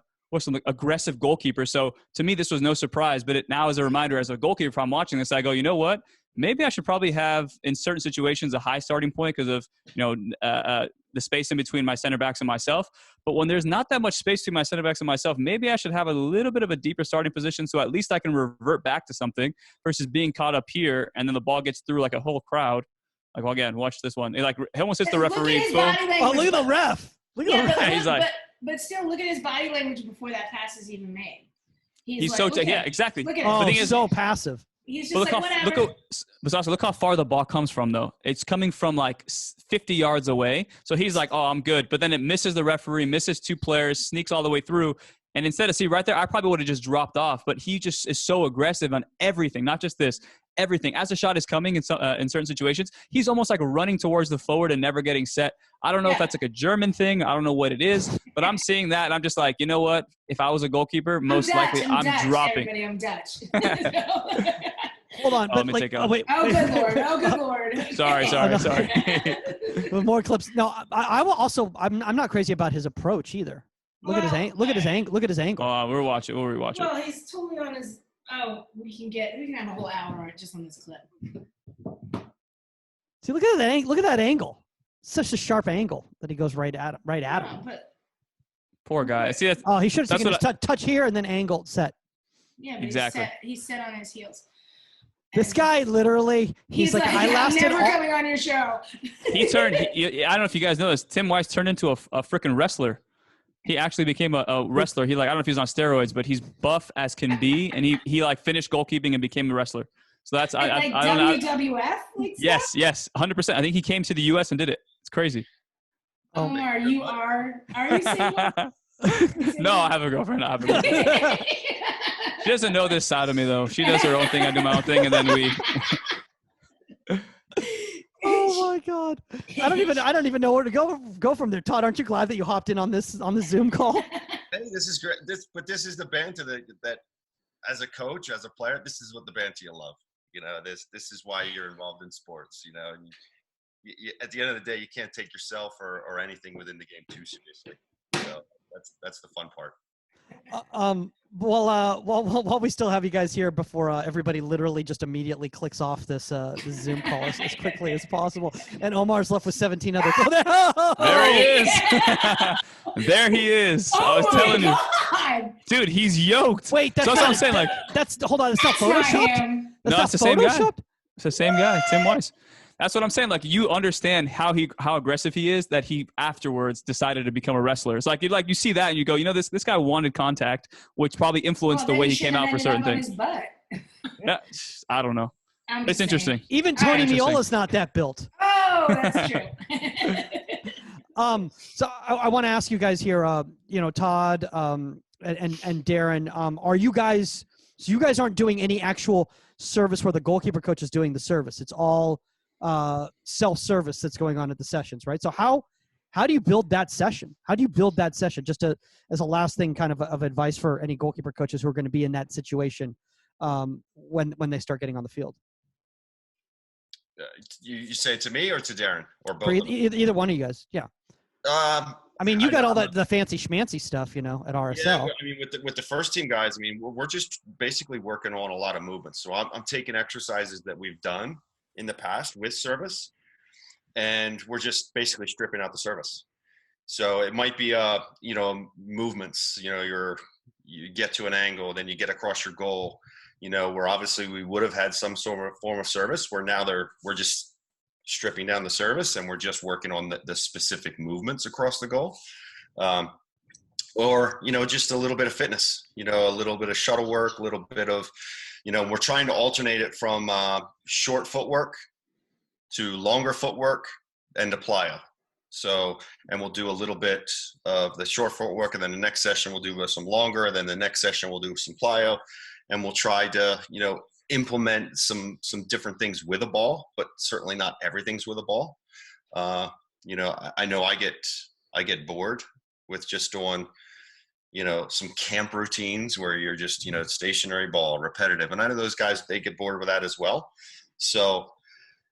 aggressive goalkeeper. So to me, this was no surprise, but it now is a reminder as a goalkeeper, if I'm watching this, I go, you know what? Maybe I should probably have in certain situations a high starting point because of, the space in between my center backs and myself. But when there's not that much space between my center backs and myself, maybe I should have a little bit of a deeper starting position so at least I can revert back to something versus being caught up here and then the ball gets through like a whole crowd. Like, well, again, watch this one. He almost hits the referee. Oh, look at the ref. Look at the ref. He's like, but still, look at his body language before that pass is even made. He's like, so yeah, exactly. Look at the thing is so passive. He's just whatever. Look how far the ball comes from, though. It's coming from like 50 yards away. So he's like, oh, I'm good. But then it misses the referee, misses 2 players, sneaks all the way through. And instead of, right there, I probably would have just dropped off. But he just is so aggressive on everything, not just this, everything. As the shot is coming in certain situations, he's almost like running towards the forward and never getting set. I don't know if that's like a German thing. I don't know what it is. But I'm seeing that, and I'm just like, you know what? If I was a goalkeeper, most likely I'm dropping. Everybody, I'm Dutch. Hold on. Let me take off. Wait. Oh, good Lord. Oh, good Lord. Sorry. With more clips. No, I will also, I'm not crazy about his approach either. Look at his angle. Look at his angle. Look at his angle. We'll watch it. We'll rewatch it. Well, he's totally on his. Oh, we can have a whole hour just on this clip. See, look at that angle. Look at that angle. Such a sharp angle that he goes right at him. Right at him. But, Poor guy. See, that's, oh, he should have taken his touch here and then angled set. yeah, but exactly. He's set on his heels. This guy literally, he's like I lasted. I'm never coming on your show. He turned. I don't know if you guys know this. Tim Weiss turned into a freaking wrestler. He actually became a wrestler. He I don't know if he's on steroids, but he's buff as can be, and he like finished goalkeeping and became a wrestler. So that's I don't know. WWF? Yes, 100%. I think he came to the U.S. and did it. It's crazy. Omar, are you single? No, I have a girlfriend. She doesn't know this side of me though. She does her own thing. I do my own thing, and then we. Oh my God! I don't even know where to go from there. Todd, aren't you glad that you hopped in on this Zoom call? Hey, this is great. This is the banter that, as a coach, as a player, this is what the banter you love. You know, this is why you're involved in sports. You know, and you, at the end of the day, you can't take yourself or anything within the game too seriously. So that's the fun part. While we still have you guys here before everybody literally just immediately clicks off this Zoom call as quickly as possible, and Omar's left with 17 other. There he is. There he is. Oh I was telling God. you, dude, he's yoked. Wait, that's what I'm saying. Like, hold on, it's not photoshopped. No, it's the same guy. It's the same guy, Tim Weiss. That's what I'm saying. Like, you understand how aggressive he is, that he afterwards decided to become a wrestler. It's like you see that and you go, you know, this guy wanted contact, which probably influenced the way he came out for certain things. Yeah, I don't know. It's interesting. Even Tony Miola's not that built. Oh, that's true. So I want to ask you guys here, you know, Todd, and Darrin, are you guys? So you guys aren't doing any actual service where the goalkeeper coach is doing the service. It's all self-service that's going on at the sessions, right? So how do you build that session? How do you build that session? Just as a last thing, kind of advice for any goalkeeper coaches who are going to be in that situation when they start getting on the field. You say it to me or to Darrin or both? Either one of you guys. Yeah. I mean, you got all the fancy schmancy stuff, you know, at RSL. Yeah, I mean, with the first team guys, I mean, we're just basically working on a lot of movements. So I'm taking exercises that we've done in the past with service, and we're just basically stripping out the service. So it might be, you know, movements, you know, you get to an angle, then you get across your goal, you know, where obviously we would have had some sort of form of service where now we're just stripping down the service and we're just working on the specific movements across the goal. Or, you know, just a little bit of fitness, you know, a little bit of shuttle work, a little bit of, you know, we're trying to alternate it from short footwork to longer footwork and to plyo. So, and we'll do a little bit of the short footwork, and then the next session we'll do some longer, and then the next session we'll do some plyo, and we'll try to, you know, implement some different things with a ball, but certainly not everything's with a ball. You know I get bored with just doing, you know, some camp routines where you're just, you know, stationary ball, repetitive. And I know those guys, they get bored with that as well. So,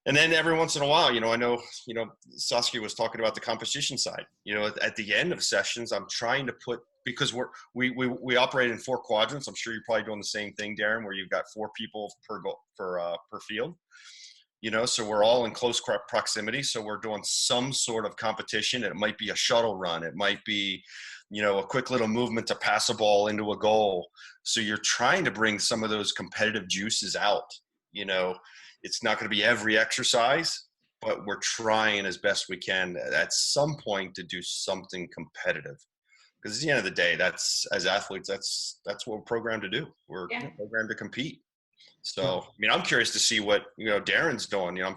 and then every once in a while, you know, I know, you know, Saskia was talking about the competition side. You know, at the end of sessions, I'm trying to put, because we operate in 4 quadrants. I'm sure you're probably doing the same thing, Darrin, where you've got 4 people per field. You know, so we're all in close proximity. So we're doing some sort of competition. It might be a shuttle run. It might be, you know, a quick little movement to pass a ball into a goal. So you're trying to bring some of those competitive juices out. You know, it's not going to be every exercise, but we're trying as best we can at some point to do something competitive. Because at the end of the day, that's, as athletes, that's what we're programmed to do. We're programmed to compete. So, I mean, I'm curious to see what, you know, Darrin's doing. You know, I'm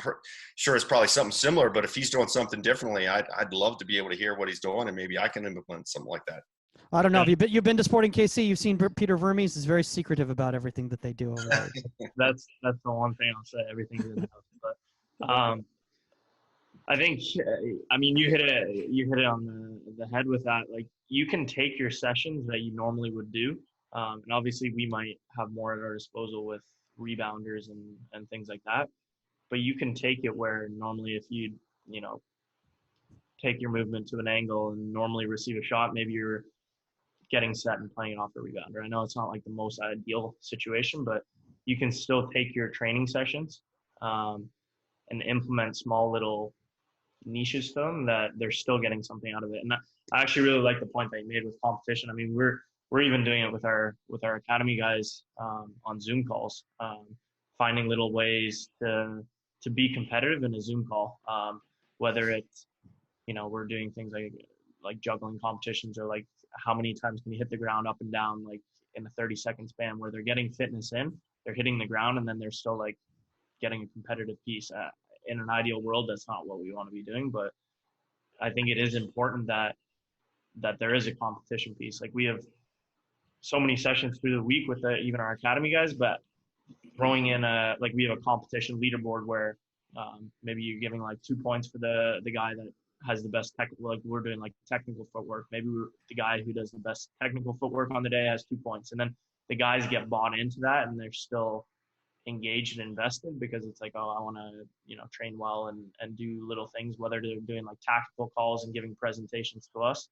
sure it's probably something similar, but if he's doing something differently, I'd love to be able to hear what he's doing, and maybe I can implement something like that. I don't know. You've been to Sporting KC. You've seen Peter Vermes is very secretive about everything that they do over there. That's the one thing I'll say. Everything's in the house. But I think, I mean, you hit it on the head with that. Like, you can take your sessions that you normally would do, and obviously we might have more at our disposal with rebounders and things like that, but you can take it where normally if you know, take your movement to an angle and normally receive a shot, maybe you're getting set and playing off a rebounder. I know it's not like the most ideal situation, but you can still take your training sessions and implement small little niches to them that they're still getting something out of it. And I actually really like the point that you made with competition. I mean, we're even doing it with our academy guys on Zoom calls, finding little ways to be competitive in a Zoom call, whether it's, you know, we're doing things like juggling competitions, or like how many times can you hit the ground up and down, like in a 30-second span, where they're getting fitness in, they're hitting the ground, and then they're still like getting a competitive piece. In an ideal world, that's not what we want to be doing, but I think it is important that there is a competition piece. Like we have so many sessions through the week with even our academy guys, but throwing in like we have a competition leaderboard where maybe you're giving like 2 points for the guy that has the best technical, like we're doing like technical footwork. Maybe the guy who does the best technical footwork on the day has 2 points. And then the guys get bought into that and they're still engaged and invested, because it's like, oh, I want to, you know, train well and do little things, whether they're doing like tactical calls and giving presentations to us,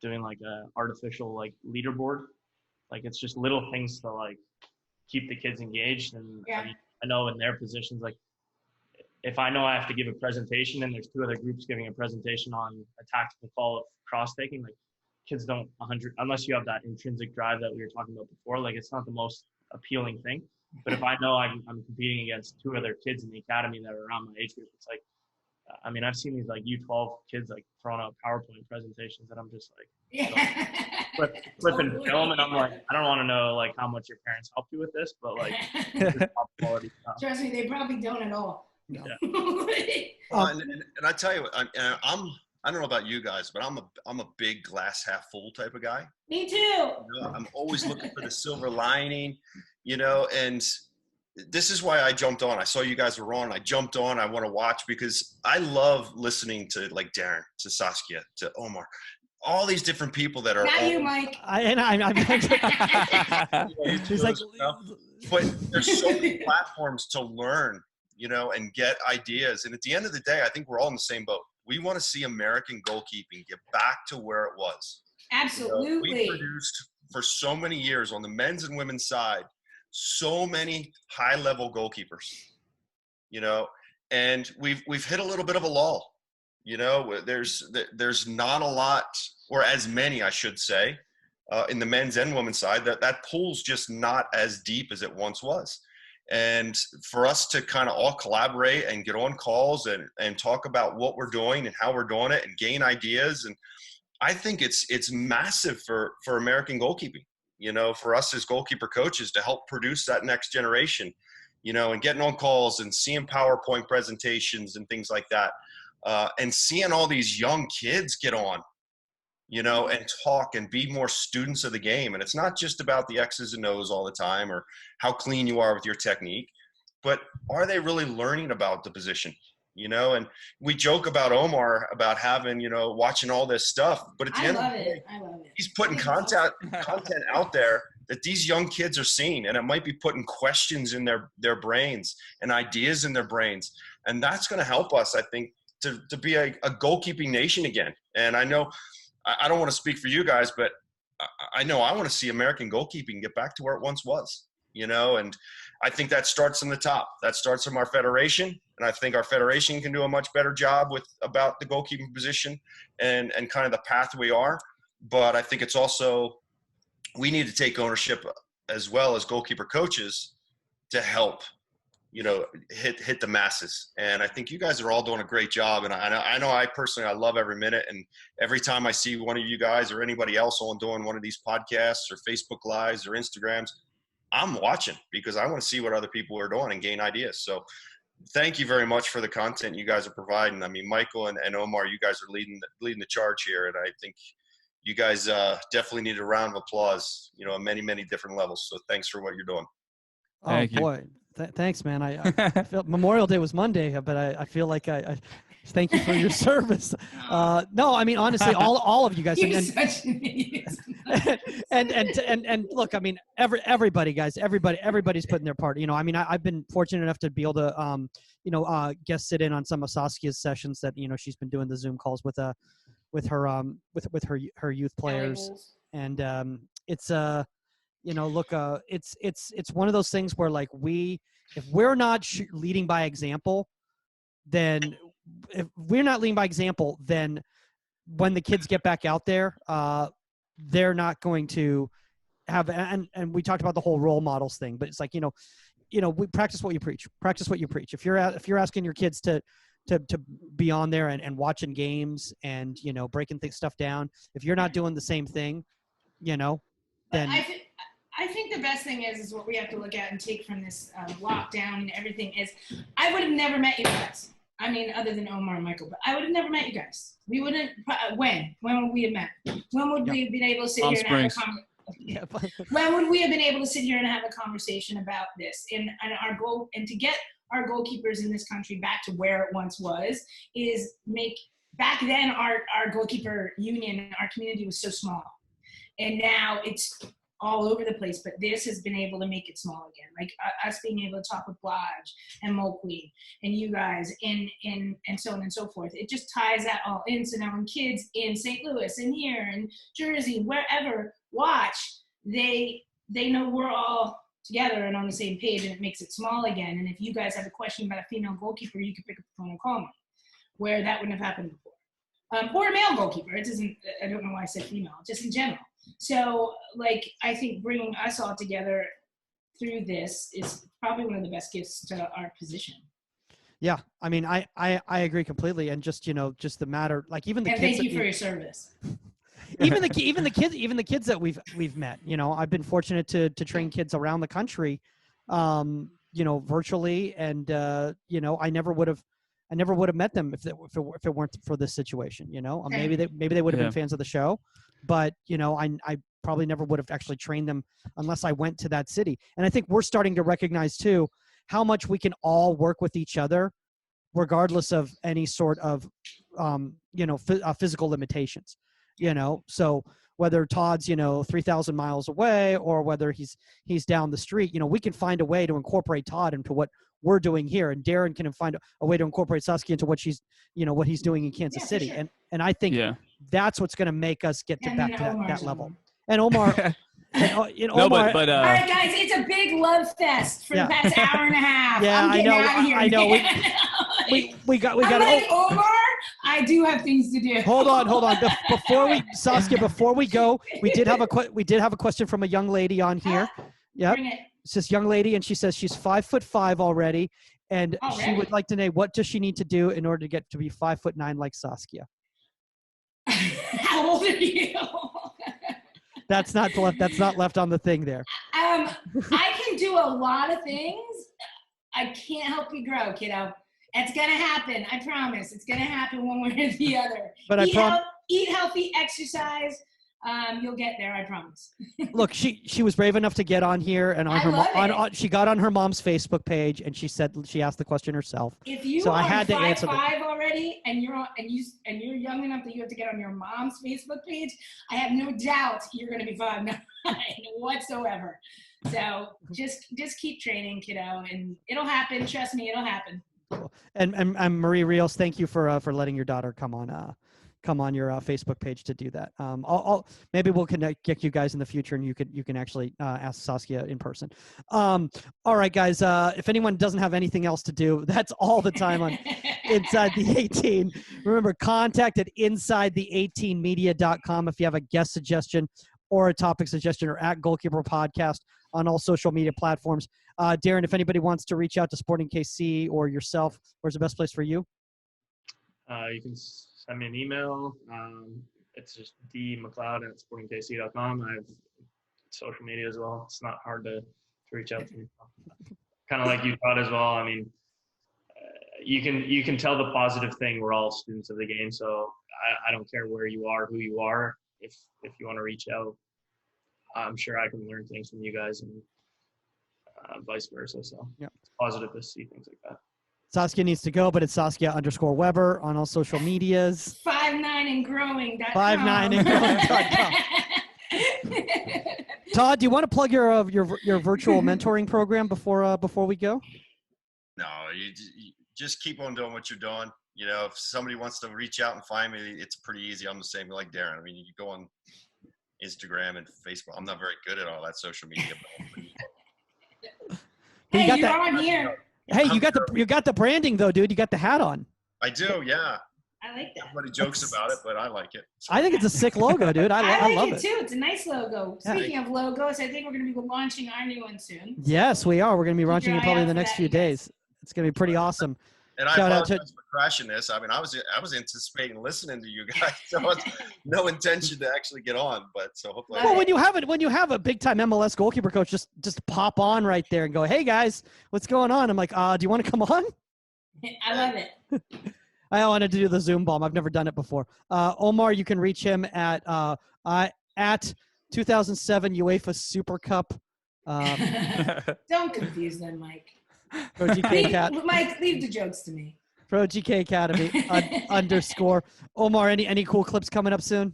doing like a artificial like leaderboard. Like it's just little things to like keep the kids engaged. And Yeah. I mean, I know in their positions, like if I know I have to give a presentation and there's 2 other groups giving a presentation on a tactical call of cross taking, like kids don't 100, unless you have that intrinsic drive that we were talking about before, like it's not the most appealing thing. But if I know I'm competing against 2 other kids in the academy that are around my age group, it's like, I mean, I've seen these like U12 kids like throwing out PowerPoint presentations, and I'm just like, flipping film, and I'm like, I don't want to know like how much your parents helped you with this, but like, this is top quality stuff. Trust me, they probably don't at all. Yeah. And I tell you, I don't know about you guys, but I'm a big glass half full type of guy. Me too. You know, I'm always looking for the silver lining, you know, and this is why I jumped on. I saw you guys were on. I jumped on. I want to watch because I love listening to like Darrin, to Saskia, to Omar, all these different people that are. Not you, Mike. She's like, but there's so many platforms to learn, you know, and get ideas. And at the end of the day, I think we're all in the same boat. We want to see American goalkeeping get back to where it was. Absolutely. You know, we produced for so many years on the men's and women's side so many high-level goalkeepers, you know, and we've hit a little bit of a lull. You know, there's not a lot, or as many, I should say, in the men's and women's side. That pool's just not as deep as it once was. And for us to kind of all collaborate and get on calls and talk about what we're doing and how we're doing it and gain ideas, and I think it's massive for American goalkeeping. You know, for us as goalkeeper coaches to help produce that next generation, you know, and getting on calls and seeing PowerPoint presentations and things like that, and seeing all these young kids get on, you know, and talk and be more students of the game. And it's not just about the X's and O's all the time or how clean you are with your technique, but are they really learning about the position? You know, and we joke about Omar about having, you know, watching all this stuff, but at the end of the day, I love it. he's putting content out there that these young kids are seeing, and it might be putting questions in their brains and ideas in their brains. And that's going to help us, I think, to be a goalkeeping nation again. And I know, I don't want to speak for you guys, but I know I want to see American goalkeeping get back to where it once was, you know, and I think that starts from the top. That starts from our federation. And I think our federation can do a much better job about the goalkeeping position and kind of the path we are. But I think it's also, we need to take ownership as well as goalkeeper coaches to help, you know, hit the masses. And I think you guys are all doing a great job. And I know I personally, I love every minute. And every time I see one of you guys or anybody else on doing one of these podcasts or Facebook Lives or Instagrams, I'm watching because I want to see what other people are doing and gain ideas. So thank you very much for the content you guys are providing. I mean, Michael and Omar, you guys are leading the charge here. And I think you guys definitely need a round of applause, you know, on many, many different levels. So thanks for what you're doing. Oh, Thank you. boy. Thanks, man. I feel Memorial Day was Monday, but I feel like I thank you for your service. No, I mean, honestly, all of you guys. You're such an idiot. and look, I mean, everybody, guys, everybody's putting their part. You know, I mean, I've been fortunate enough to be able to, guest sit in on some of Saskia's sessions that, you know, she's been doing the Zoom calls with her youth players. And it's look, it's one of those things where like if we're not leading by example, then when the kids get back out there, they're not going to have, and we talked about the whole role models thing, but it's like, we practice what you preach. Practice what you preach. If you're asking your kids to be on there and watching games and breaking stuff down, if you're not doing the same thing, then I think the best thing is what we have to look at and take from this lockdown and everything is, I would have never met you guys. I mean, other than Omar and Michael, but I would have never met you guys. We wouldn't. When would we have met? When would we have been able to sit here and have a conversation? When would we have been able to sit here and have a conversation about this? And our goal, and to get our goalkeepers in this country back to where it once was, is back then our goalkeeper union, our community was so small. And now it's all over the place, but this has been able to make it small again. Like us being able to talk with Blodge and Mulqueen and you guys and so on and so forth. It just ties that all in. So now when kids in St. Louis and here in Jersey, wherever watch, they know we're all together and on the same page, and it makes it small again. And if you guys have a question about a female goalkeeper, you can pick up the phone and call me, where that wouldn't have happened before. Or a male goalkeeper. It doesn't, I don't know why I said female, just in general. So, like, I think bringing us all together through this is probably one of the best gifts to our position. Yeah, I mean, I agree completely, and just just the matter, like even the and kids. Thank you for your service. even the kids that we've met. I've been fortunate to train kids around the country, virtually, and I never would have met them if it weren't for this situation. Maybe they would have been fans of the show, but I probably never would have actually trained them unless I went to that city. And I think we're starting to recognize too how much we can all work with each other, regardless of any sort of physical limitations. So whether Todd's 3,000 miles away or whether he's down the street, we can find a way to incorporate Todd into what we're doing here, and Darrin can find a way to incorporate Saskia into what what he's doing in Kansas City. Sure. And I think that's what's going to make us get back to that level. And No, Omar, Omar, but all right, guys, it's a big love fest for the past hour and a half. Yeah, I'm getting out of here. I know. We got like, Omar, I do have things to do. Hold on. Saskia, before we go, we did have a question from a young lady on here. Yep. It's this young lady, and she says she's 5'5" already, and she would like to know, what does she need to do in order to get to be 5'9" like Saskia? How old are you? That's not left on the thing there. I can do a lot of things. I can't help you grow, kiddo. It's gonna happen. I promise. It's gonna happen one way or the other. But eat healthy, exercise. You'll get there. I promise. Look, she was brave enough to get on here, and she got on her mom's Facebook page, and she asked the question herself. If you so are I had to answer 5'5" already, and you're young enough that you have to get on your mom's Facebook page, I have no doubt you're going to be 5'9" whatsoever. So just keep training, kiddo, and it'll happen. Trust me, it'll happen. Cool. And Marie Rios, thank you for letting your daughter come on your Facebook page to do that. Maybe we'll get you guys in the future, and you can actually ask Saskia in person. All right, guys. If anyone doesn't have anything else to do, that's all the time on Inside the 18. Remember, contact at insidethe18media.com if you have a guest suggestion or a topic suggestion, or at Goalkeeper Podcast on all social media platforms. Darrin, if anybody wants to reach out to Sporting KC or yourself, where's the best place for you? You can send me an email. It's just dmacleod@sportingkc.com. I have social media as well. It's not hard to reach out to me. Kind of like you, Todd, as well. I mean, you can tell the positive thing. We're all students of the game, so I don't care where you are, who you are. If you want to reach out, I'm sure I can learn things from you guys, and vice versa. So it's positive to see things like that. Saskia needs to go, but it's Saskia_Weber on all social medias. 5'9" and growing. 5'9" and growing. Todd, do you want to plug your virtual mentoring program before we go? No, you just keep on doing what you're doing. If somebody wants to reach out and find me, it's pretty easy. I'm the same like Darrin. I mean, you go on Instagram and Facebook. I'm not very good at all that social media. Hey, got you're that- on here. Hey, you got the branding though, dude. You got the hat on. I do, yeah. I like that. Everybody jokes about it, but I like it. So. I think it's a sick logo, dude. I like love it it. too. It's a nice logo. Yeah. Speaking of logos, I think we're going to be launching our new one soon. Yes, we are. We're going to be launching your it probably eye in the out for next that, few you guys. days. It's going to be pretty awesome. And I Shout out apologize for crashing this. I mean, I was anticipating listening to you guys, so it's no intention to actually get on. But so hopefully. Well, when you have a big time MLS goalkeeper coach, just pop on right there and go, "Hey guys, what's going on?" I'm like, "Do you want to come on?" I love it. I wanted to do the Zoom bomb. I've never done it before. Omar, you can reach him at 2007 UEFA Super Cup. Don't confuse them, Mike. Pro GK Cat. Mike, leave the jokes to me. Pro GK Academy _ Omar, any cool clips coming up soon?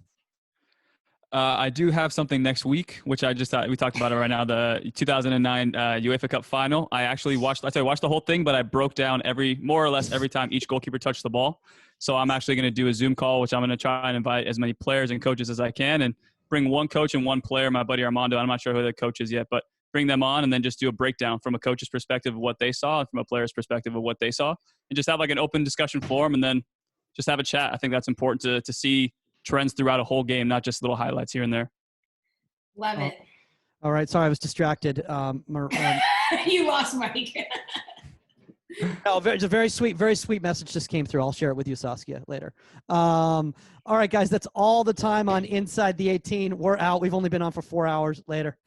I do have something next week, which we talked about it right now, the 2009 UEFA Cup final. I actually watched the whole thing, but I broke down more or less every time each goalkeeper touched the ball. So I'm actually going to do a Zoom call, which I'm going to try and invite as many players and coaches as I can and bring one coach and one player, my buddy Armando. I'm not sure who the coach is yet, but bring them on and then just do a breakdown from a coach's perspective of what they saw and from a player's perspective of what they saw and just have like an open discussion forum and then just have a chat. I think that's important to see trends throughout a whole game, not just little highlights here and there. Love it. All right. Sorry, I was distracted. You lost Mike. No, it's a very sweet message just came through. I'll share it with you, Saskia, later. All right, guys, that's all the time on Inside the 18. We're out. We've only been on for 4 hours. Later.